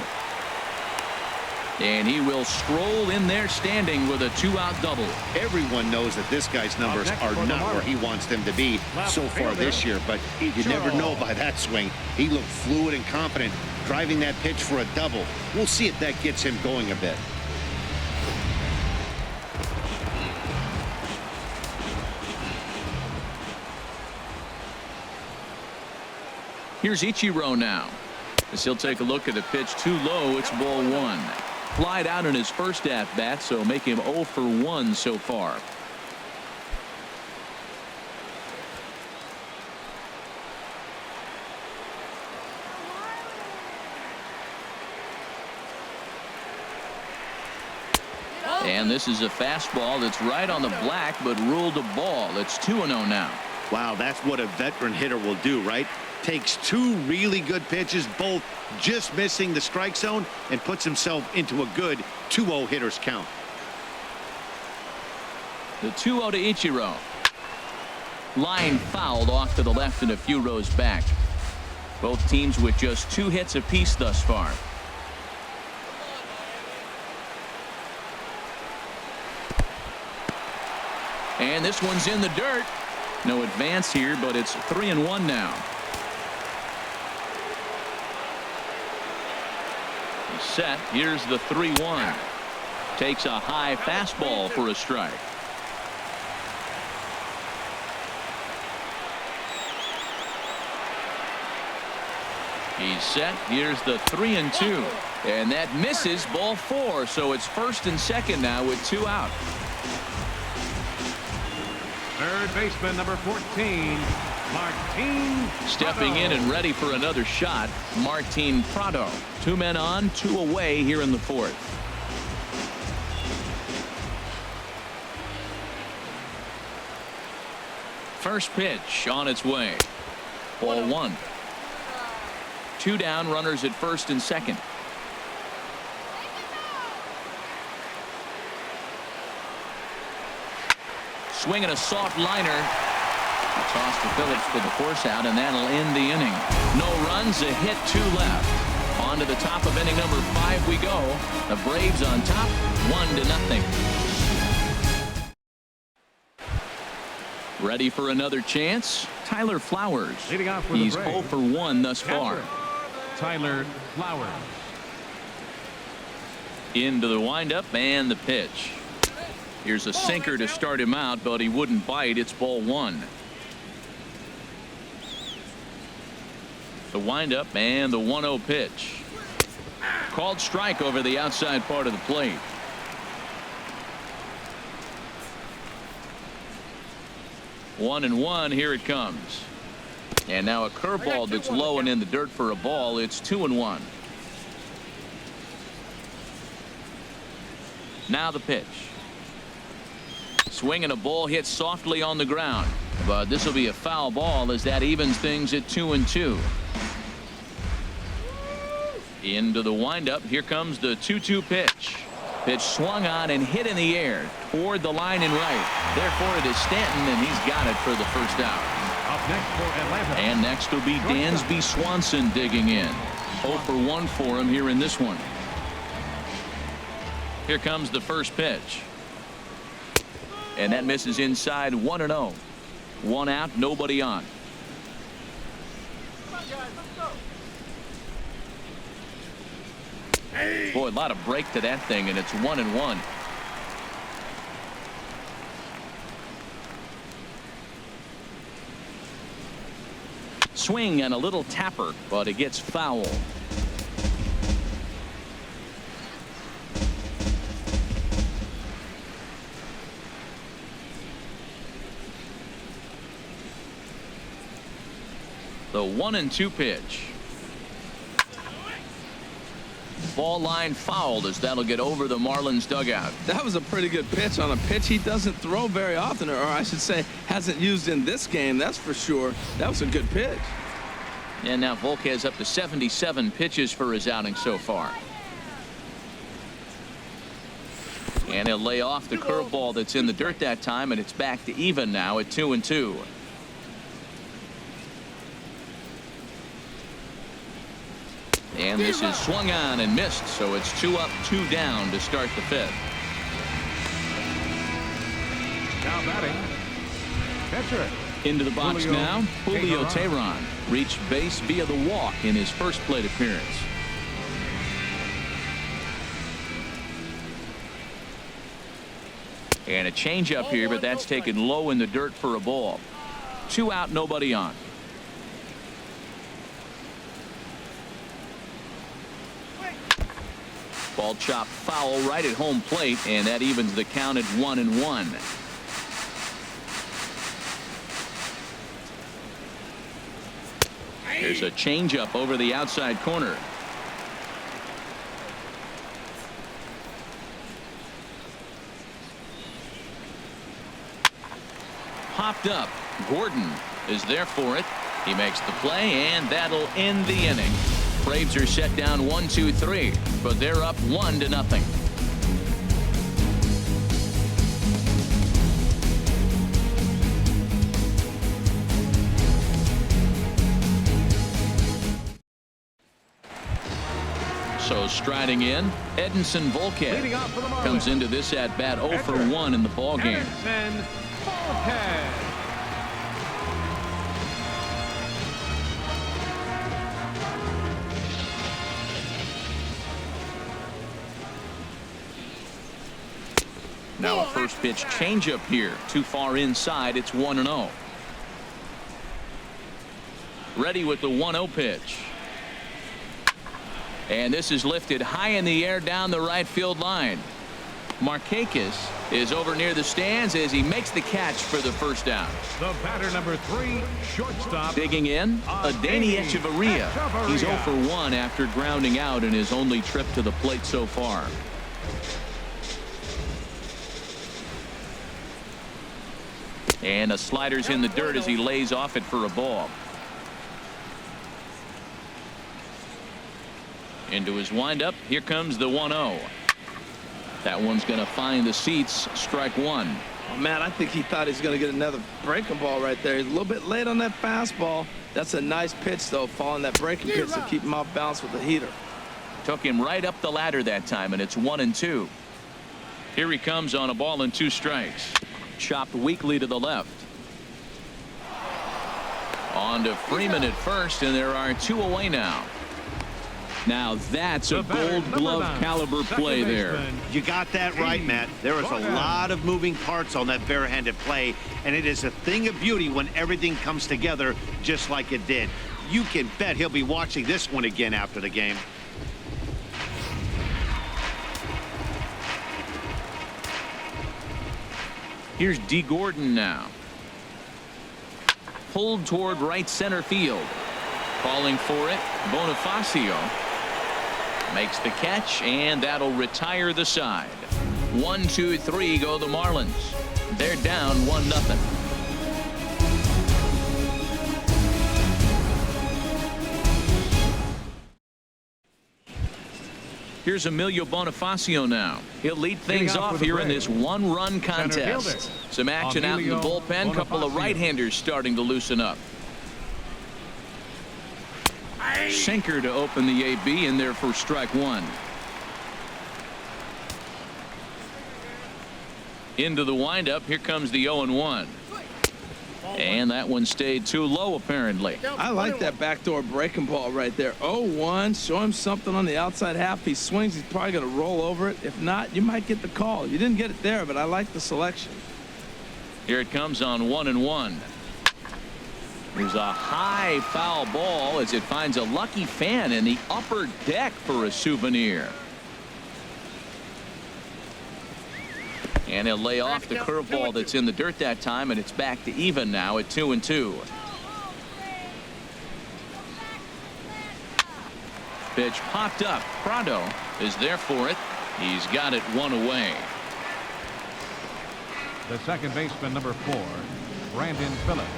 [SPEAKER 1] And he will stroll in there standing with a 2-out double.
[SPEAKER 4] Everyone knows that this guy's numbers are not where he wants them to be so far this year, but you never know by that swing. He looked fluid and confident, driving that pitch for a double. We'll see if that gets him going a bit.
[SPEAKER 1] Here's Ichiro now, as he'll take a look at the pitch. Too low. It's ball 1. Flied out in his first at bat, so make him 0 for 1 so far. And this is a fastball that's right on the black, but ruled a ball. It's 2-0 now.
[SPEAKER 4] Wow, that's what a veteran hitter will do, right? Takes 2 really good pitches, both just missing the strike zone, and puts himself into a good 2-0 hitter's count.
[SPEAKER 1] The 2-0 to Ichiro. Line fouled off to the left and a few rows back. Both teams with just 2 hits apiece thus far. And this one's in the dirt. No advance here, but it's 3-1 now. Set. Here's the 3-1. Takes a high fastball for a strike. He's set. Here's the 3-2. And that misses, ball 4. So it's first and second now with 2 out.
[SPEAKER 3] Third baseman, number 14, Martin.
[SPEAKER 1] Stepping in and ready for another shot, Martin Prado. 2 men on, 2 away here in the 4th. First pitch on its way. Ball 1. 2 down, runners at first and second. Swinging a soft liner. Toss to Phillips for the force out, and that'll end the inning. No runs, a hit, 2 left. On to the top of inning number 5 we go. The Braves on top, 1-0. Ready for another chance? Tyler Flowers.
[SPEAKER 3] Leading off for
[SPEAKER 1] He's
[SPEAKER 3] the
[SPEAKER 1] 0 for 1 thus far.
[SPEAKER 3] Tyler Flowers.
[SPEAKER 1] Into the windup and the pitch. Here's a sinker to start him out, but he wouldn't bite. It's ball 1. The windup and the 1-0 pitch. Called strike over the outside part of the plate. . 1-1. Here it comes. And now a curveball that's low and in the dirt for a ball. It's 2-1. Now the pitch. Swing and a ball hit softly on the ground. But this will be a foul ball as that evens things at 2-2. Into the windup. Here comes the 2-2 pitch. Pitch swung on and hit in the air toward the line and right. Therefore it is Stanton, and he's got it for the first out.
[SPEAKER 3] Up next for Atlanta.
[SPEAKER 1] And next will be Dansby Swanson digging in. 0 for 1 for him here in this one. Here comes the first pitch. And that misses inside. 1-0. 1 out, nobody on. Boy, a lot of break to that thing, and it's 1-1. Swing and a little tapper, but it gets foul. The 1-2 pitch. Ball line fouled as that'll get over the Marlins dugout.
[SPEAKER 2] That was a pretty good pitch on a pitch he doesn't throw very often, or I should say hasn't used in this game. That's for sure. That was a good pitch.
[SPEAKER 1] And now Volk has up to 77 pitches for his outing so far. And he'll lay off the curveball that's in the dirt that time, and it's back to even now at 2-2. And this is swung on and missed, so it's 2 up, 2 down to start the 5th.
[SPEAKER 3] Now batting, catcher.
[SPEAKER 1] Into the box now, Julio Tehran reached base via the walk in his first plate appearance. And a changeup here, but that's taken low in the dirt for a ball. 2 out, nobody on. Ball chopped foul right at home plate, and that evens the count at 1-1. There's a changeup over the outside corner. Popped up. Gordon is there for it. He makes the play, and that'll end the inning. Braves are set down 1-2-3, but they're up 1-0. So striding in, Edinson Volquez
[SPEAKER 3] Leading off for the Marlins.
[SPEAKER 1] comes into this at bat 0 for 1 in the ball game.
[SPEAKER 3] Edinson Volquez.
[SPEAKER 1] Now a first pitch changeup here. Too far inside. It's 1-0. Ready with the 1-0 pitch. And this is lifted high in the air down the right field line. Markakis is over near the stands as he makes the catch for the first down.
[SPEAKER 3] The batter number 3, shortstop.
[SPEAKER 1] Digging in, Adeiny Echeverria. He's 0 for 1 after grounding out in his only trip to the plate so far. And a slider's in the dirt as he lays off it for a ball. Into his windup. Here comes the 1-0. That one's going to find the seats. Strike 1.
[SPEAKER 2] Oh, man, I think he thought he was going to get another breaking ball right there. He's a little bit late on that fastball. That's a nice pitch, though, following that breaking pitch to keep him off balance with the heater.
[SPEAKER 1] Took him right up the ladder that time, and it's 1-2. Here he comes on a ball and 2 strikes. Chopped weakly to the left. On to Freeman at first, and there are 2 away now. Now that's a gold glove caliber play there.
[SPEAKER 4] You got that right, Matt. There is a lot of moving parts on that barehanded play, and it is a thing of beauty when everything comes together just like it did. You can bet he'll be watching this one again after the game.
[SPEAKER 1] Here's D. Gordon now. pulled toward right center field. Calling for it, Bonifacio makes the catch, and that'll retire the side. 1, 2, 3 go the Marlins. They're down 1-0. Here's Emilio Bonifacio now. He'll lead things off here in this one-run contest. Some action out in the bullpen. Couple of right-handers starting to loosen up. Sinker to open the AB in there for strike one. Into the windup. Here comes the 0-1. And that one stayed too low, apparently.
[SPEAKER 2] I like that backdoor breaking ball right there. 0-1. Show him something on the outside half. He swings. He's probably going to roll over it. If not, you might get the call. You didn't get it there, but I like the selection.
[SPEAKER 1] Here it comes on 1-1. There's a high foul ball as it finds a lucky fan in the upper deck for a souvenir. And he'll lay off the curveball that's in the dirt that time, and it's back to even now at 2-2. Pitch popped up. Prado is there for it. He's got it one away.
[SPEAKER 3] The second baseman, number 4, Brandon Phillips.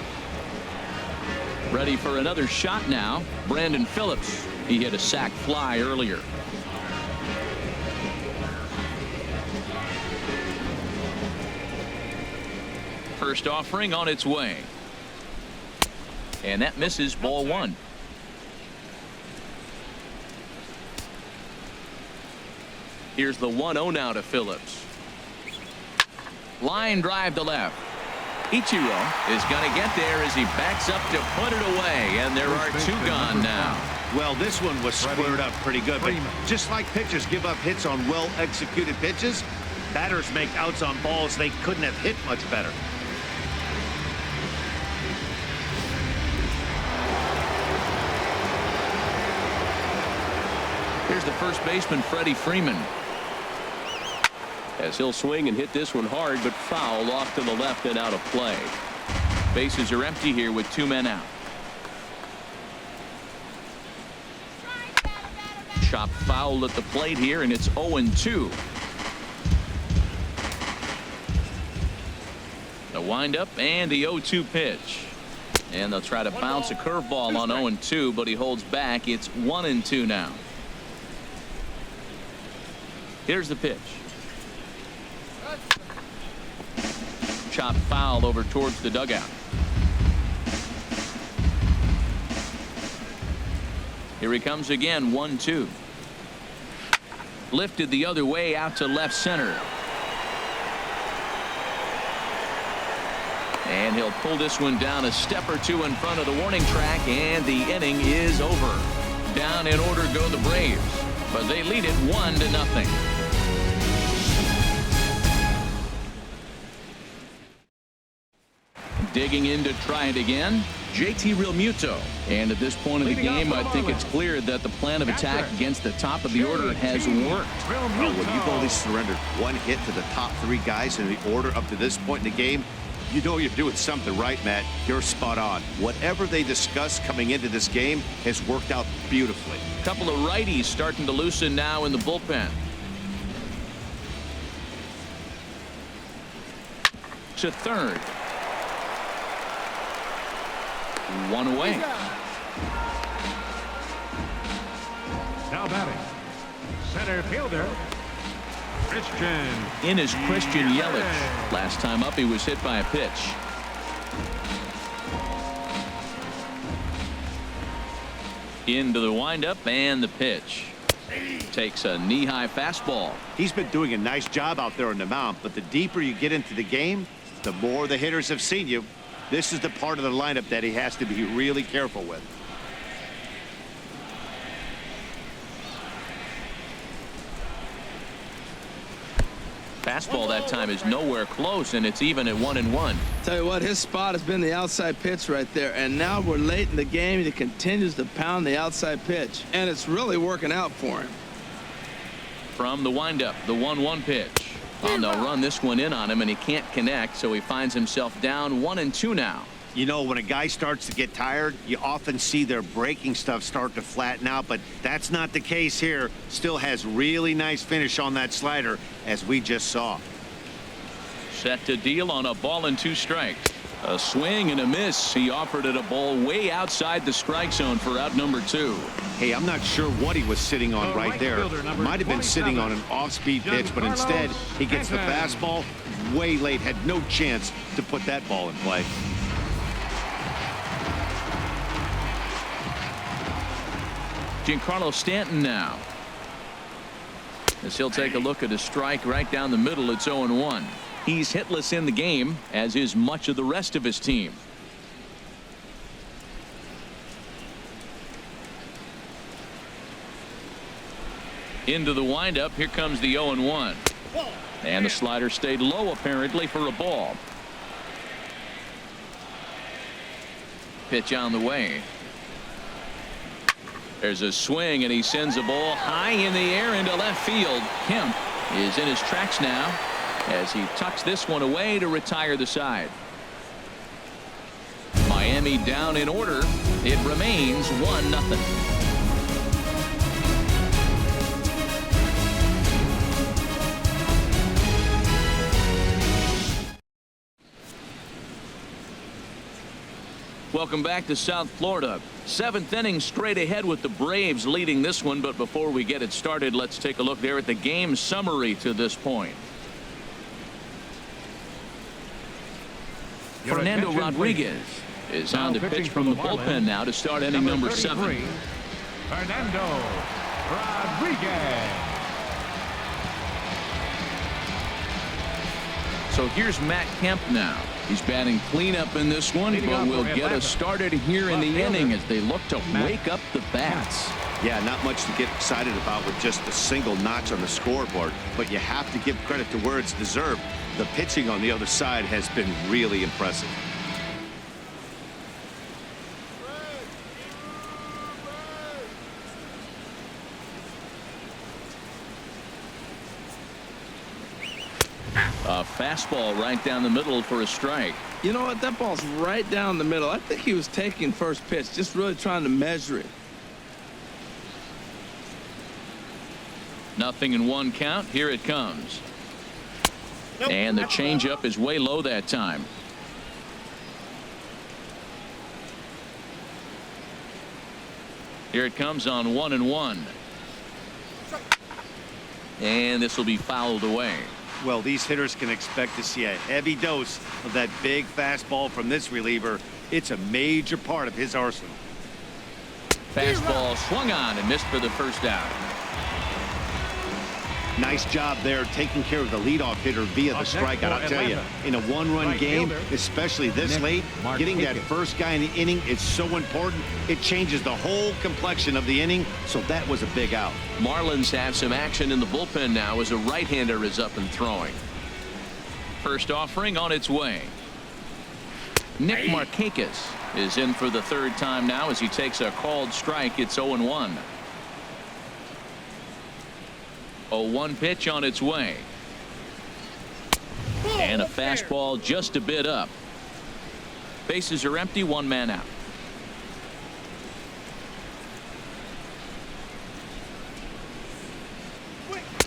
[SPEAKER 1] Ready for another shot now. Brandon Phillips. He hit a sac fly earlier. First offering on its way. And that misses, ball one. Here's the 1-0 now to Phillips. Line drive to left. Ichiro is going to get there as he backs up to put it away, and there are two gone now.
[SPEAKER 4] Well, this one was squared up pretty good, but just like pitchers give up hits on well-executed pitches, batters make outs on balls they couldn't have hit much better.
[SPEAKER 1] Here's the first baseman, Freddie Freeman. As he'll swing and hit this one hard, but foul off to the left and out of play. Bases are empty here with 2 men out. Chop foul at the plate here, and it's 0-2. The windup and the 0-2 pitch. And they'll try to bounce a curveball on 0-2, but he holds back. It's 1-2 now. Here's the pitch. Chop foul over towards the dugout. Here he comes again. 1-2. Lifted the other way out to left center. And he'll pull this one down a step or two in front of the warning track, and the inning is over. Down in order go the Braves, but they lead it 1-0. Digging in to try it again, JT Realmuto. And at this point of the game, I think it's clear that the plan of attack against the top of the order has worked.
[SPEAKER 4] Well, when you've only surrendered 1 hit to the top 3 guys in the order up to this point in the game, you know you're doing something right, Matt. You're spot on. Whatever they discussed coming into this game has worked out beautifully.
[SPEAKER 1] Couple of righties starting to loosen now in the bullpen. To third. 1 away.
[SPEAKER 3] Now batting, center fielder, Christian.
[SPEAKER 1] In is Christian Yelich. Last time up, he was hit by a pitch. Into the windup and the pitch. Takes a knee-high fastball.
[SPEAKER 4] He's been doing a nice job out there on the mound, but the deeper you get into the game, the more the hitters have seen you. This is the part of the lineup that he has to be really careful with.
[SPEAKER 1] Fastball that time is nowhere close, and it's even at 1-1.
[SPEAKER 2] Tell you what, his spot has been the outside pitch right there, and now we're late in the game, and he continues to pound the outside pitch, and it's really working out for him.
[SPEAKER 1] From the windup, the 1-1 pitch. And they'll run this one in on him, and he can't connect, so he finds himself down 1-2 now.
[SPEAKER 4] You know, when a guy starts to get tired, you often see their breaking stuff start to flatten out, but that's not the case here. Still has really nice finish on that slider, as we just saw.
[SPEAKER 1] Set to deal on a ball and 2 strikes. A swing and a miss. He offered it a ball way outside the strike zone for out number 2.
[SPEAKER 4] Hey, I'm not sure what he was sitting on right there. Might have been sitting on an off-speed pitch, but instead he gets the fastball way late. Had no chance to put that ball in play.
[SPEAKER 1] Giancarlo Stanton now. As he'll take a look at a strike right down the middle. It's 0-1. He's hitless in the game, as is much of the rest of his team. Into the windup. Here comes the 0-1. And the slider stayed low apparently for a ball. Pitch on the way. There's a swing, and he sends a ball high in the air into left field. Kemp is in his tracks now as he tucks this one away to retire the side. Miami down in order. It remains 1-0. Welcome back to South Florida. 7th inning straight ahead with the Braves leading this one. But before we get it started, let's take a look there at the game summary to this point. Fernando Rodriguez is on to pitch from the bullpen now to start inning number 7.
[SPEAKER 3] Fernando Rodriguez.
[SPEAKER 1] So here's Matt Kemp now. He's batting cleanup in this one, but will get us started here in the inning as they look to wake up the bats.
[SPEAKER 4] Yeah, not much to get excited about with just a single notch on the scoreboard, but you have to give credit to where it's deserved. The pitching on the other side has been really impressive.
[SPEAKER 1] A fastball right down the middle for a strike.
[SPEAKER 2] You know what? That ball's right down the middle. I think he was taking first pitch, just really trying to measure it.
[SPEAKER 1] 0-1 count. Here it comes. And the changeup is way low that time. Here it comes on 1-1. And this will be fouled away.
[SPEAKER 4] Well, these hitters can expect to see a heavy dose of that big fastball from this reliever. It's a major part of his arsenal.
[SPEAKER 1] Fastball swung on and missed for the first out.
[SPEAKER 4] Nice job there taking care of the leadoff hitter via the strikeout. I'll tell you, in a one-run game, especially this late, getting that first guy in the inning is so important. It changes the whole complexion of the inning, so that was a big out.
[SPEAKER 1] Marlins have some action in the bullpen now as a right-hander is up and throwing. First offering on its way. Nick Markakis is in for the 3rd time now as he takes a called strike. It's 0-1. 0-1 pitch on its way. And a fastball just a bit up. Bases are empty, 1 man out.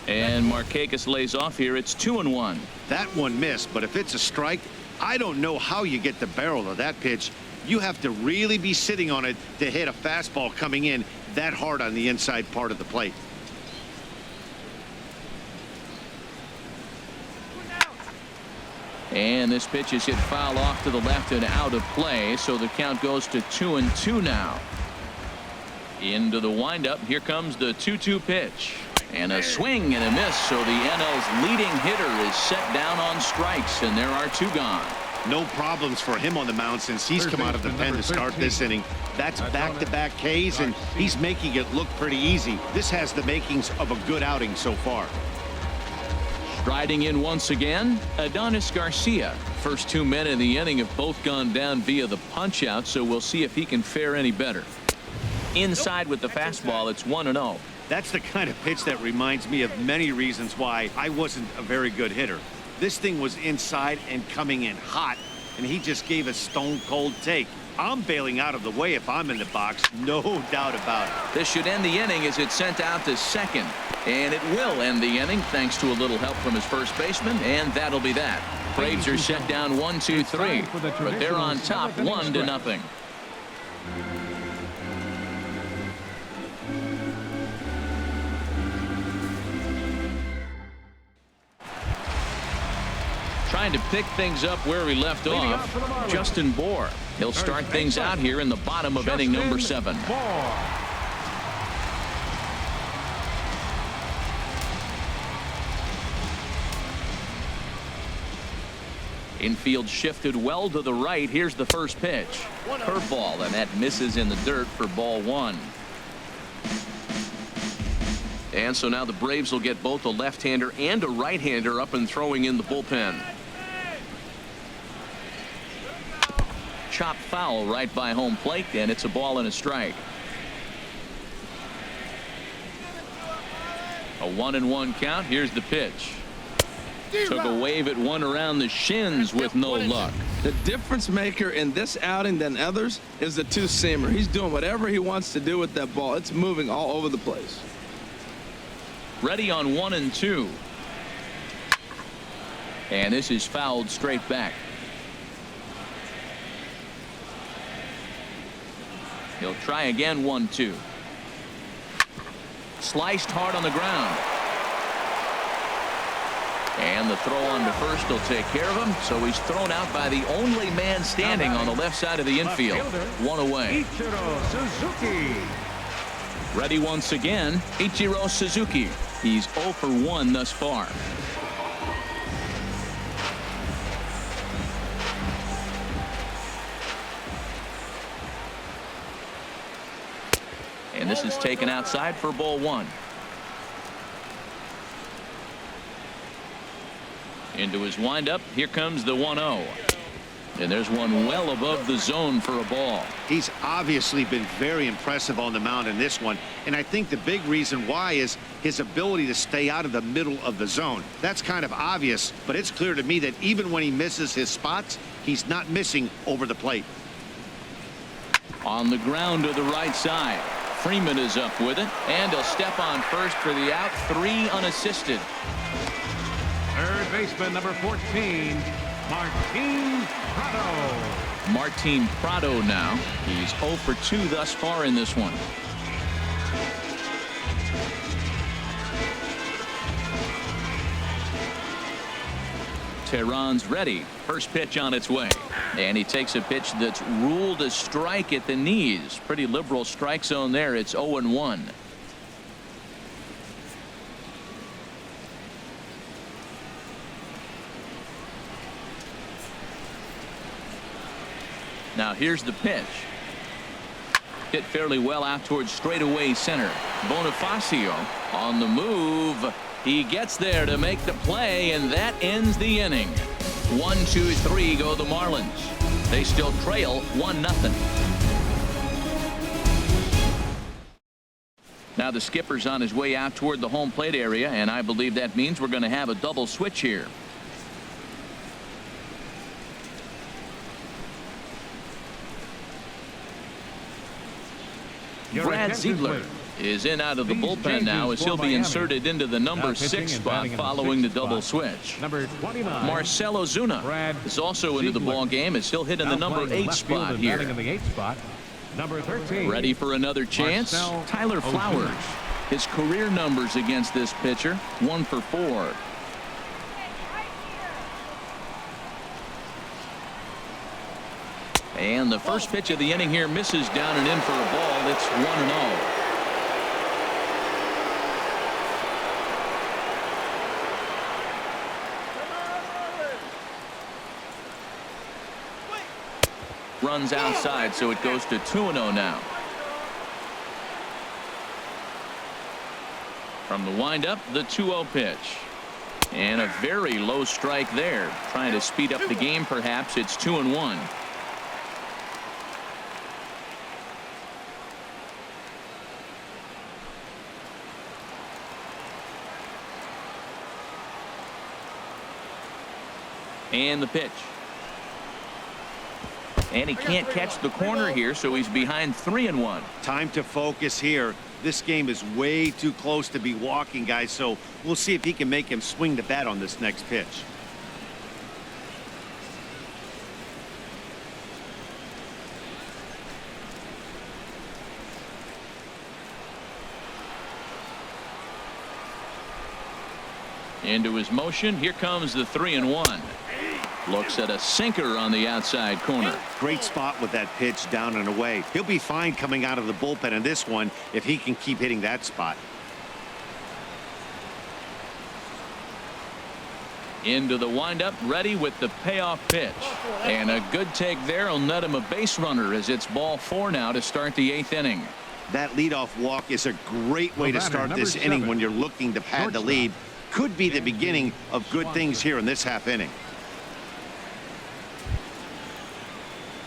[SPEAKER 1] And Markakis lays off here. It's 2-1.
[SPEAKER 4] That one missed, but if it's a strike, I don't know how you get the barrel of that pitch. You have to really be sitting on it to hit a fastball coming in that hard on the inside part of the plate.
[SPEAKER 1] And this pitch is hit foul off to the left and out of play, so the count goes to 2-2 now. Into the windup. Here comes the 2-2 pitch. And a swing and a miss, so the NL's leading hitter is set down on strikes, and there are 2 gone.
[SPEAKER 4] No problems for him on the mound since he's come out of the pen to start this inning. That's back-to-back Ks, and he's making it look pretty easy. This has the makings of a good outing so far.
[SPEAKER 1] Striding in once again, Adonis Garcia. First 2 men in the inning have both gone down via the punch-out, so we'll see if he can fare any better. Inside with the fastball, it's 1-0.
[SPEAKER 4] That's the kind of pitch that reminds me of many reasons why I wasn't a very good hitter. This thing was inside and coming in hot, and he just gave a stone-cold take. I'm bailing out of the way if I'm in the box, no doubt about it.
[SPEAKER 1] This should end the inning as it's sent out to second. And it will end the inning thanks to a little help from his first baseman, and that'll be that. Braves are set down 1-2-3, but they're on top 1-0. Trying to pick things up where we left off, Justin Bohr. He'll start things out here in the bottom of inning number 7. Infield shifted well to the right. Here's the first pitch. Curveball, and that misses in the dirt for ball 1. And so now the Braves will get both a left-hander and a right-hander up and throwing in the bullpen. Chop foul right by home plate, and it's a ball and a strike. A 1-1 count. Here's the pitch. Took a wave at one around the shins with no luck.
[SPEAKER 2] The difference maker in this outing than others is the two-seamer. He's doing whatever he wants to do with that ball. It's moving all over the place.
[SPEAKER 1] Ready on 1-2. And this is fouled straight back. He'll try again. 1-2. Sliced hard on the ground. And the throw on to first will take care of him. So he's thrown out by the only man standing on the left side of the infield. 1 away. Ready once again, Ichiro Suzuki. He's 0 for 1 thus far. And this is taken outside for ball 1. Into his windup. Here comes the 1-0. And there's one well above the zone for a ball.
[SPEAKER 4] He's obviously been very impressive on the mound in this one, and I think the big reason why is his ability to stay out of the middle of the zone. That's kind of obvious, but it's clear to me that even when he misses his spots, he's not missing over the plate.
[SPEAKER 1] On the ground to the right side. Freeman is up with it, and he'll step on first for the out. 3 unassisted.
[SPEAKER 3] Third baseman number 14, Martin Prado.
[SPEAKER 1] Martin Prado now. He's 0 for 2 thus far in this one. Tehran's ready. First pitch on its way. And he takes a pitch that's ruled a strike at the knees. Pretty liberal strike zone there. It's 0-1. Now here's the pitch. Hit fairly well out towards straightaway center. Bonifacio on the move. He gets there to make the play, and that ends the inning. 1-2-3 go the Marlins. They still trail 1-0. Now the skipper's on his way out toward the home plate area, and I believe that means we're going to have a double switch here. Brad Ziegler is in out of the bullpen now as he'll be inserted into the number 6 spot following the double switch.
[SPEAKER 3] Number 29.
[SPEAKER 1] Marcell Ozuna is also into the ball game as he'll hit in the number 8 spot here.
[SPEAKER 3] In the 8th spot. Number 13.
[SPEAKER 1] Ready for another chance. Tyler Flowers. His career numbers against this pitcher, 1 for 4. And the first pitch of the inning here misses down and in for a ball. It's 1-0. Runs outside, so it goes to 2-0 now. From the windup, the 2-0 pitch. And a very low strike there. Trying to speed up the game, perhaps. It's 2-1. And the pitch. And he can't catch the corner here, so he's behind 3-1.
[SPEAKER 4] Time to focus here. This game is way too close to be walking, guys, so we'll see if he can make him swing the bat on this next pitch.
[SPEAKER 1] Into his motion. Here comes the 3-1. Looks at a sinker on the outside corner.
[SPEAKER 4] Great spot with that pitch down and away. He'll be fine coming out of the bullpen in this one if he can keep hitting that spot.
[SPEAKER 1] Into the windup, ready with the payoff pitch. And a good take there will net him a base runner as it's ball 4 now to start the 8th inning.
[SPEAKER 4] That leadoff walk is a great way to start this inning when you're looking to pad the lead. Could be the beginning of good things here in this half inning.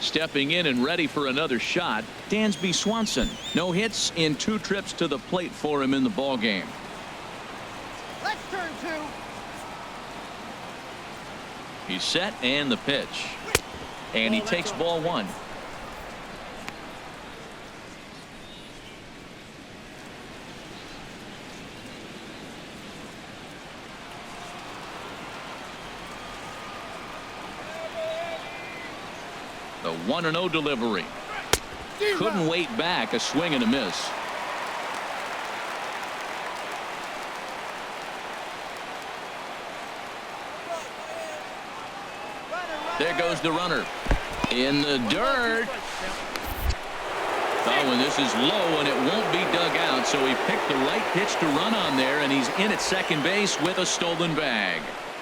[SPEAKER 1] Stepping in and ready for another shot, Dansby Swanson. No hits in 2 trips to the plate for him in the ball game.
[SPEAKER 5] Let's turn 2.
[SPEAKER 1] He's set and the pitch. And he takes ball 1. The 1-0 delivery. Couldn't wait back. A swing and a miss. There goes the runner. In the dirt. Oh, and this is low, and it won't be dug out, so he picked the right pitch to run on there, and he's in at second base with a stolen bag.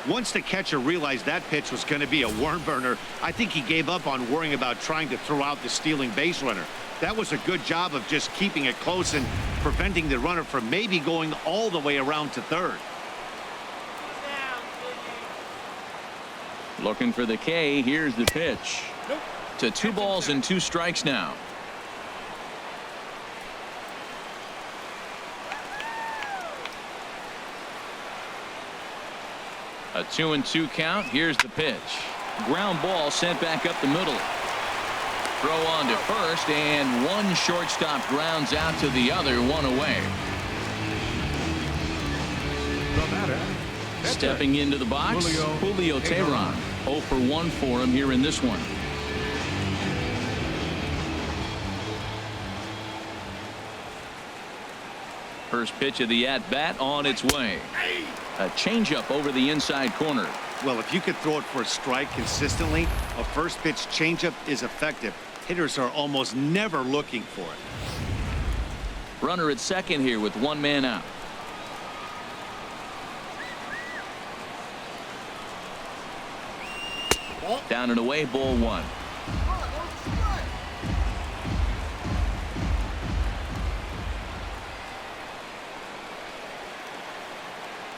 [SPEAKER 4] Once the catcher realized that pitch was going to be a worm burner, I think he gave up on worrying about trying to throw out the stealing base runner. That was a good job of just keeping it close and preventing the runner from maybe going all the way around to third.
[SPEAKER 1] Looking for the K. Here's the pitch. To 2 balls and 2 strikes now. A 2-2 count. Here's the pitch. Ground ball sent back up the middle. Throw on to first, and one shortstop grounds out to the other, 1 away. Stepping into the box, Julio Tehran. 0 for 1 for him here in this one. First pitch of the at-bat on its way. A changeup over the inside corner.
[SPEAKER 4] Well, if you could throw it for a strike consistently, a first pitch changeup is effective. Hitters are almost never looking for it.
[SPEAKER 1] Runner at second here with 1 man out. Down and away, ball 1.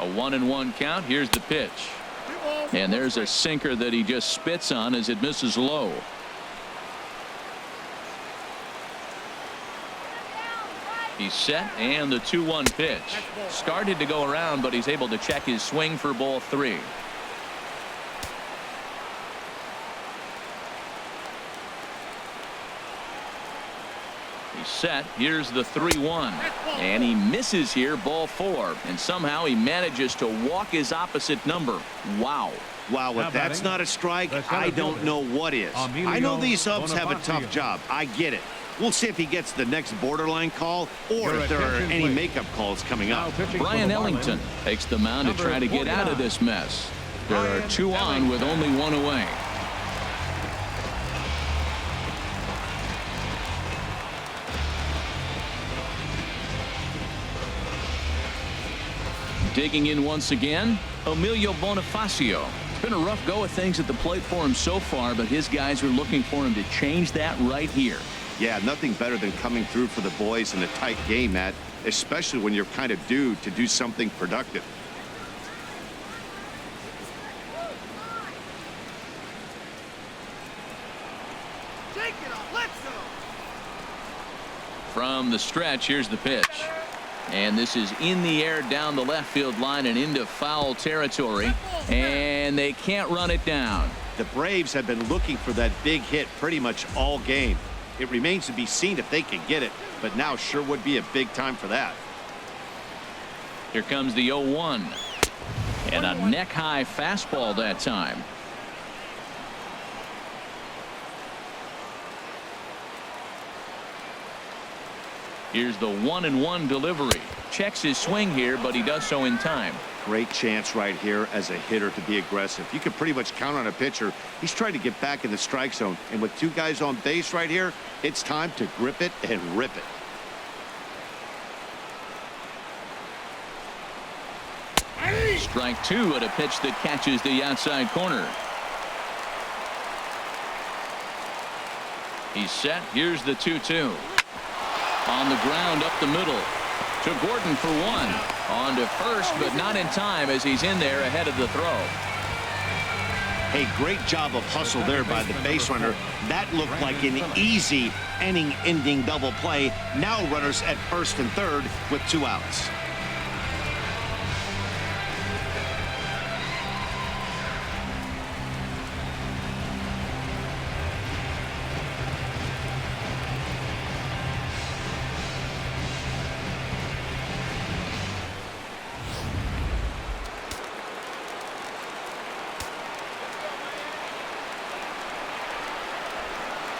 [SPEAKER 1] A 1-1 count. Here's the pitch. And there's a sinker that he just spits on as it misses low. He's set, and the 2-1 pitch. Started to go around, but he's able to check his swing for ball 3. He's set. Here's the 3-1. And he misses here, ball 4. And somehow he manages to walk his opposite number. Wow.
[SPEAKER 4] Wow, if that's not a strike, I don't know what is. I know these subs have a tough job. I get it. We'll see if he gets the next borderline call or if there are any makeup calls coming up.
[SPEAKER 1] Brian Ellington takes the mound to try to get out of this mess. There are 2 on with only 1 away. Digging in once again, Emilio Bonifacio. It's been a rough go of things at the plate for him so far, but his guys are looking for him to change that right here.
[SPEAKER 4] Yeah, nothing better than coming through for the boys in a tight game, Matt, especially when you're kind of due to do something productive.
[SPEAKER 5] Take it off. Let's go.
[SPEAKER 1] From the stretch, here's the pitch. And this is in the air down the left field line and into foul territory. And they can't run it down.
[SPEAKER 4] The Braves have been looking for that big hit pretty much all game. It remains to be seen if they can get it, but now sure would be a big time for that.
[SPEAKER 1] Here comes the 0-1. And a neck-high fastball that time. Here's the 1-1 delivery. Checks his swing here, but he does so in time.
[SPEAKER 4] Great chance right here as a hitter to be aggressive. You can pretty much count on a pitcher. He's trying to get back in the strike zone. And with two guys on base right here, it's time to grip it and rip it.
[SPEAKER 1] Strike two at a pitch that catches the outside corner. He's set. Here's the 2-2. On the ground up the middle to Gordon for one. On to first, but not in time as he's in there ahead of the throw.
[SPEAKER 4] Hey, great job of hustle there by the base runner. That looked like an easy inning-ending double play. Now runners at first and third with 2 outs.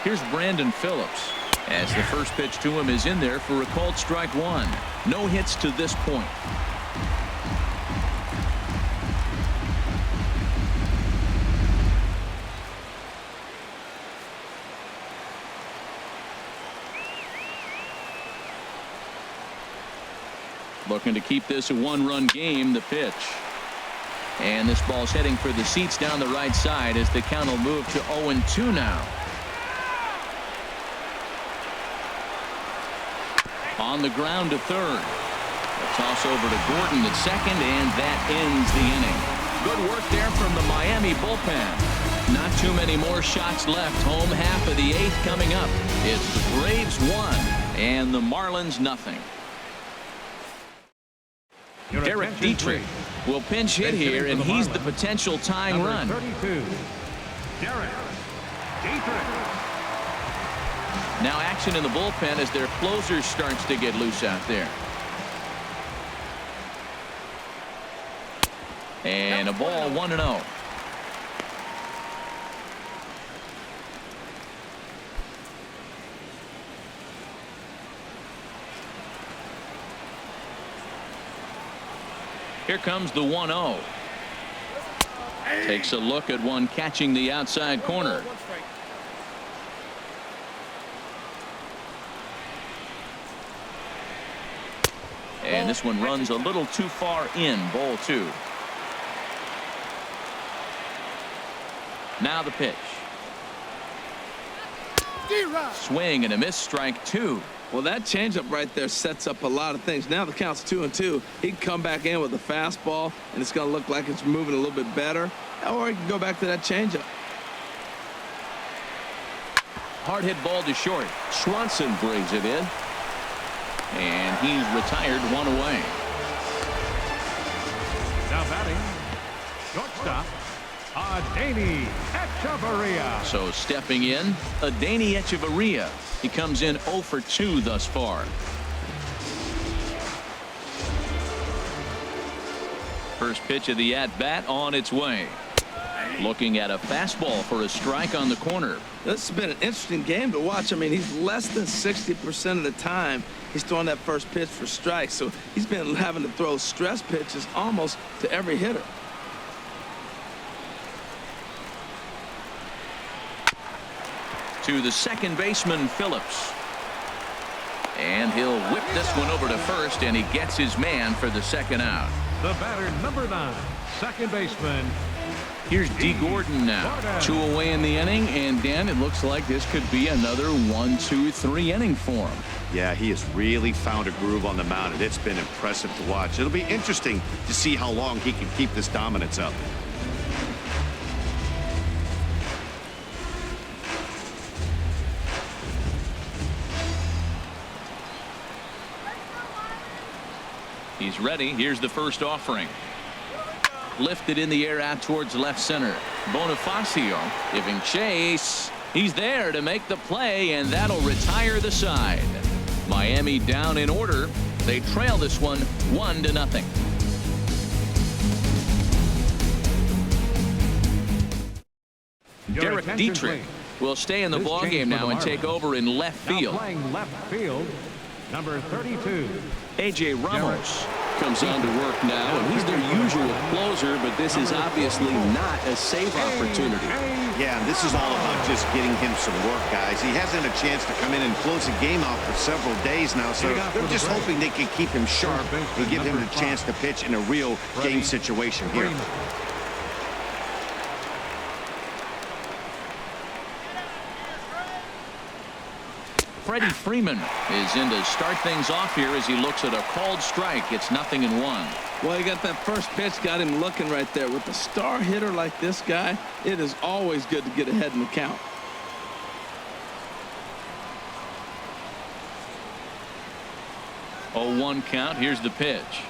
[SPEAKER 1] Here's Brandon Phillips as the first pitch to him is in there for a called strike one. No hits to this point. Looking to keep this a one-run game. The pitch. And this ball's heading for the seats down the right side as the count will move to 0-2 now. On the ground to third. A toss over to Gordon at second, and that ends the inning. Good work there from the Miami bullpen. Not too many more shots left. Home half of the 8th coming up. It's the Braves 1 and the Marlins nothing. Derek Dietrich will pinch hit here, and he's the potential tying run.
[SPEAKER 3] 32. Derek Dietrich.
[SPEAKER 1] Now action in the bullpen as their closer starts to get loose out there. And a ball 1-0. Here comes the 1-0. Takes a look at one catching the outside corner. And this one runs a little too far in. Ball 2. Now the pitch. Swing and a miss. Strike 2.
[SPEAKER 2] Well, that changeup right there sets up a lot of things. Now the count's 2-2. He can come back in with a fastball, and it's going to look like it's moving a little bit better. Or he can go back to that changeup.
[SPEAKER 1] Hard hit ball to short. Swanson brings it in. And he's retired, 1 away.
[SPEAKER 3] Now batting, shortstop, Adeiny Echeverria.
[SPEAKER 1] So stepping in, Adeiny Echeverria. He comes in 0 for 2 thus far. First pitch of the at-bat on its way. Looking at a fastball for a strike on the corner.
[SPEAKER 2] This has been an interesting game to watch. I mean, he's less than 60% of the time he's throwing that first pitch for strikes. So he's been having to throw stress pitches almost to every hitter.
[SPEAKER 1] To the second baseman, Phillips. And he'll whip this one over to first, and he gets his man for the second out.
[SPEAKER 3] The batter, number 9, second baseman.
[SPEAKER 1] Here's D. Gordon now. 2 away in the inning, and Dan, it looks like this could be another 1-2-3 inning for him.
[SPEAKER 4] Yeah, he has really found a groove on the mound, and it's been impressive to watch. It'll be interesting to see how long he can keep this dominance up.
[SPEAKER 1] He's ready. Here's the first offering. Lifted in the air out towards left center. Bonifacio giving chase. He's there to make the play, and that'll retire the side. Miami down in order. They trail this one 1-0. Derek Dietrich will stay in the ballgame now and take over in left field.
[SPEAKER 3] Now playing left field, number 32.
[SPEAKER 6] A.J. Ramos comes on to work now, and he's their usual closer, but this is obviously not a safe opportunity.
[SPEAKER 4] Yeah, and this is all about just getting him some work, guys. He hasn't had a chance to come in and close the game out for several days now, so they're just hoping they can keep him sharp and give him the chance to pitch in a real game situation here.
[SPEAKER 1] Freddie Freeman is in to start things off here as he looks at a called strike. It's 0-1.
[SPEAKER 2] Well, he got that first pitch, got him looking right there. With a star hitter like this guy, it is always good to get ahead in the count.
[SPEAKER 1] Oh, 1 count. Here's the pitch.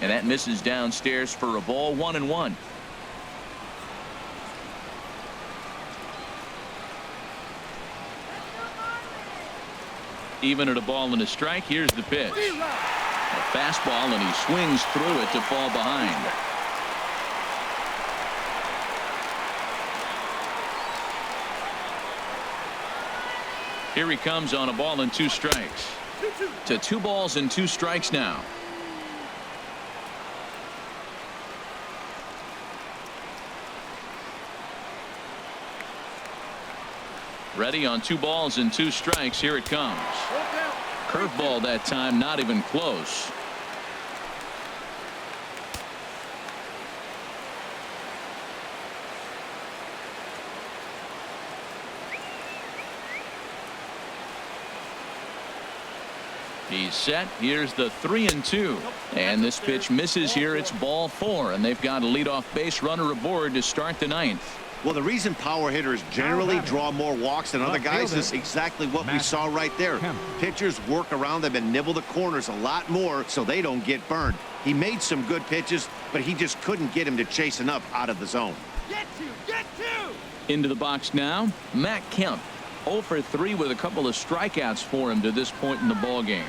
[SPEAKER 1] And that misses downstairs for a ball. 1-1. Even at a ball and a strike. Here's the pitch. A fastball, and he swings through it to fall behind. Here he comes on a ball and 2 strikes. To 2 balls and 2 strikes now. Ready on 2 balls and 2 strikes. Here it comes. Curveball that time, not even close. He's set. Here's the 3-2. And this pitch misses here. It's ball 4, and they've got a leadoff base runner aboard to start the 9th.
[SPEAKER 4] Well, the reason power hitters generally draw more walks than other guys is exactly what we saw right there. Pitchers work around them and nibble the corners a lot more so they don't get burned. He made some good pitches, but he just couldn't get him to chase enough out of the zone.
[SPEAKER 5] Get to!
[SPEAKER 1] Into the box now, Matt Kemp. 0 for 3 with a couple of strikeouts for him to this point in the ball game.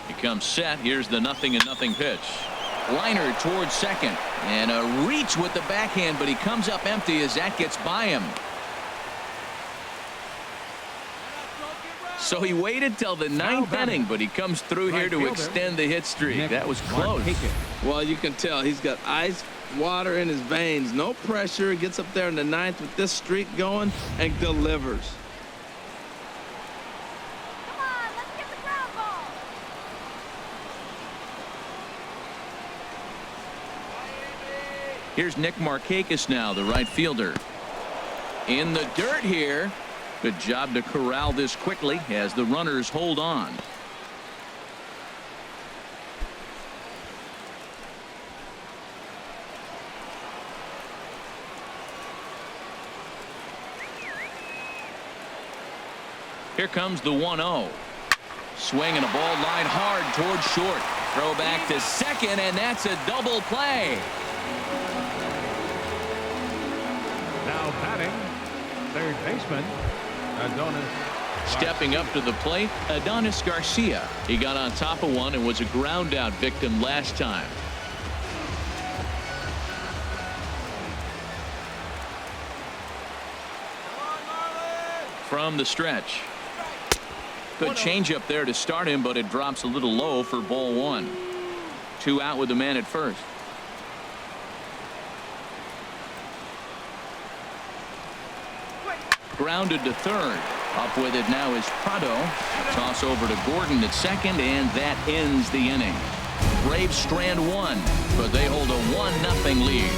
[SPEAKER 1] He comes set. Here's the 0-0 pitch. Liner towards second, and a reach with the backhand, but he comes up empty as that gets by him. So he waited till the 9th inning, but he comes through here to extend the hit streak. That was close.
[SPEAKER 2] Well, you can tell he's got ice water in his veins. No pressure. He gets up there in the 9th with this streak going and delivers.
[SPEAKER 5] Come on, let's get the ground ball.
[SPEAKER 1] Here's Nick Markakis now, the right fielder. In the dirt here. Good job to corral this quickly as the runners hold on. Here comes the 1-0. Swing and a ball line hard towards short. Throw back to second, and that's a double play.
[SPEAKER 3] Now batting, third baseman, Adonis.
[SPEAKER 1] Stepping up to the plate, Adonis Garcia. He got on top of one and was a ground out victim last time. From the stretch. Good changeup there to start him, but it drops a little low for ball 1. 2 out with the man at first. Grounded to third. Up with it now is Prado. Toss over to Gordon at second, and that ends the inning. Braves strand 1, but they hold a 1-0 lead.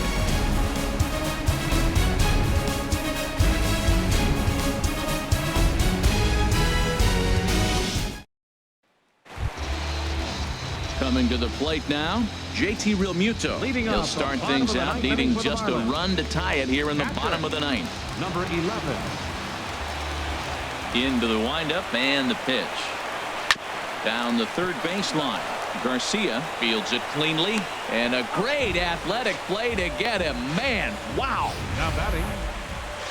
[SPEAKER 1] Coming to the plate now, JT Realmuto. He'll start things out, needing just a run to tie it here in the bottom of the 9th.
[SPEAKER 3] Number 11.
[SPEAKER 1] Into the windup and the pitch. Down the third baseline. Garcia fields it cleanly, and a great athletic play to get him. Man, wow.
[SPEAKER 3] Now batting.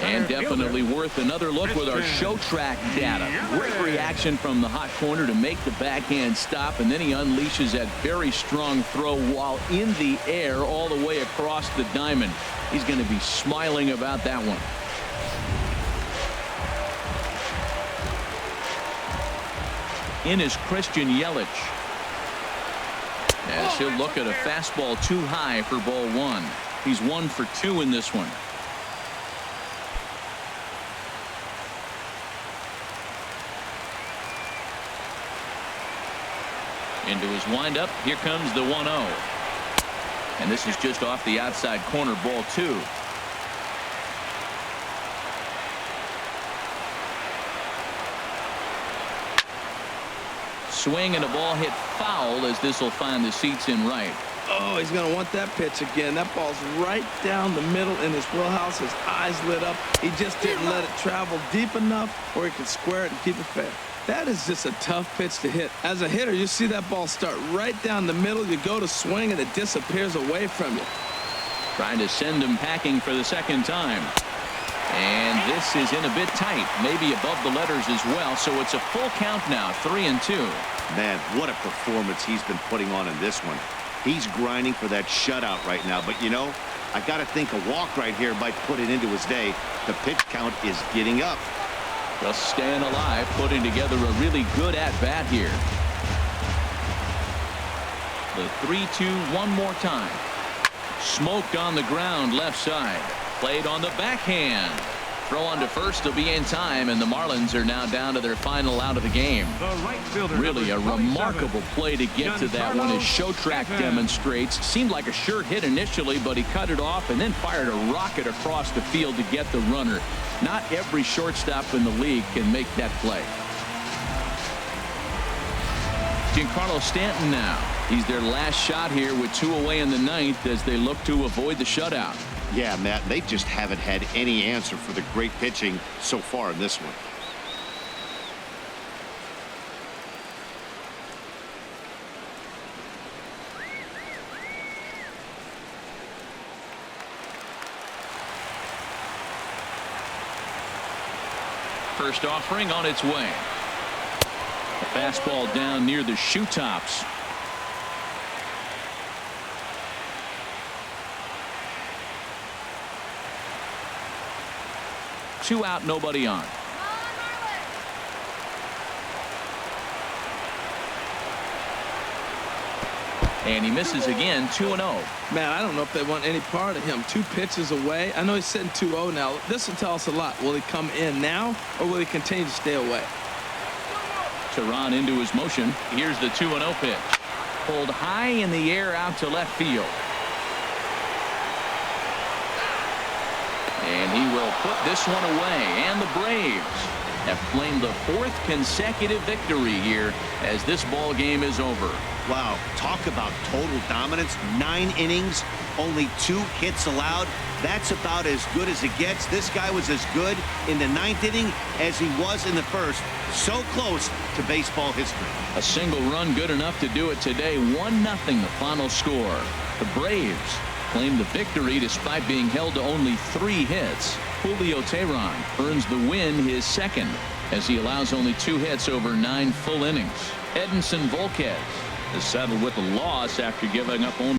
[SPEAKER 1] And definitely worth another look with our show track data. Great reaction from the hot corner to make the backhand stop, and then he unleashes that very strong throw while in the air all the way across the diamond. He's going to be smiling about that one. In is Christian Yelich. As he'll look at a fastball too high for ball one. He's 1 for 2 in this one. Into his windup. Here comes the 1-0. And this is just off the outside corner, ball 2. Swing and a ball hit foul as this will find the seats in right.
[SPEAKER 2] Oh, he's going to want that pitch again. That ball's right down the middle in his wheelhouse. His eyes lit up. He just didn't let it travel deep enough where he could square it and keep it fair. That is just a tough pitch to hit. As a hitter, you see that ball start right down the middle. You go to swing and it disappears away from you.
[SPEAKER 1] Trying to send him packing for the second time. And this is in a bit tight, maybe above the letters as well. So it's a full count now, 3-2.
[SPEAKER 4] Man, what a performance he's been putting on in this one. He's grinding for that shutout right now. But, you know, I got to think a walk right here might put it into his day. The pitch count is getting up.
[SPEAKER 1] Just staying alive, putting together a really good at-bat here. The 3-2 one more time. Smoked on the ground left side. Played on the backhand. Throw on to first will be in time, and the Marlins are now down to their final out of the game.
[SPEAKER 3] The right fielder,
[SPEAKER 1] really a remarkable play to get to that one, as show track demonstrates. Seemed like a sure hit initially, but he cut it off and then fired a rocket across the field to get the runner. Not every shortstop in the league can make that play. Giancarlo Stanton now. He's their last shot here with 2 away in the 9th as they look to avoid the shutout.
[SPEAKER 4] Yeah, Matt, they just haven't had any answer for the great pitching so far in this one.
[SPEAKER 1] First offering on its way. A fastball down near the shoe tops. Two out, nobody on. And he misses again, 2-0.
[SPEAKER 2] Man, I don't know if they want any part of him. 2 pitches away. I know he's sitting 2-0 now. This will tell us a lot. Will he come in now, or will he continue to stay away?
[SPEAKER 1] Tehran into his motion. Here's the 2-0 pitch. Pulled high in the air out to left field. And he will put this one away. And the Braves have claimed the 4th consecutive victory here as this ball game is over.
[SPEAKER 4] Wow, talk about total dominance. 9 innings, only 2 hits allowed. That's about as good as it gets. This guy was as good in the 9th inning as he was in the 1st. So close to baseball history.
[SPEAKER 1] A single run good enough to do it today. 1-0 the final score. The Braves claim the victory despite being held to only 3 hits. Julio Tehran earns the win, his 2nd, as he allows only 2 hits over 9 full innings. Edinson Volquez is settled with a loss after giving up only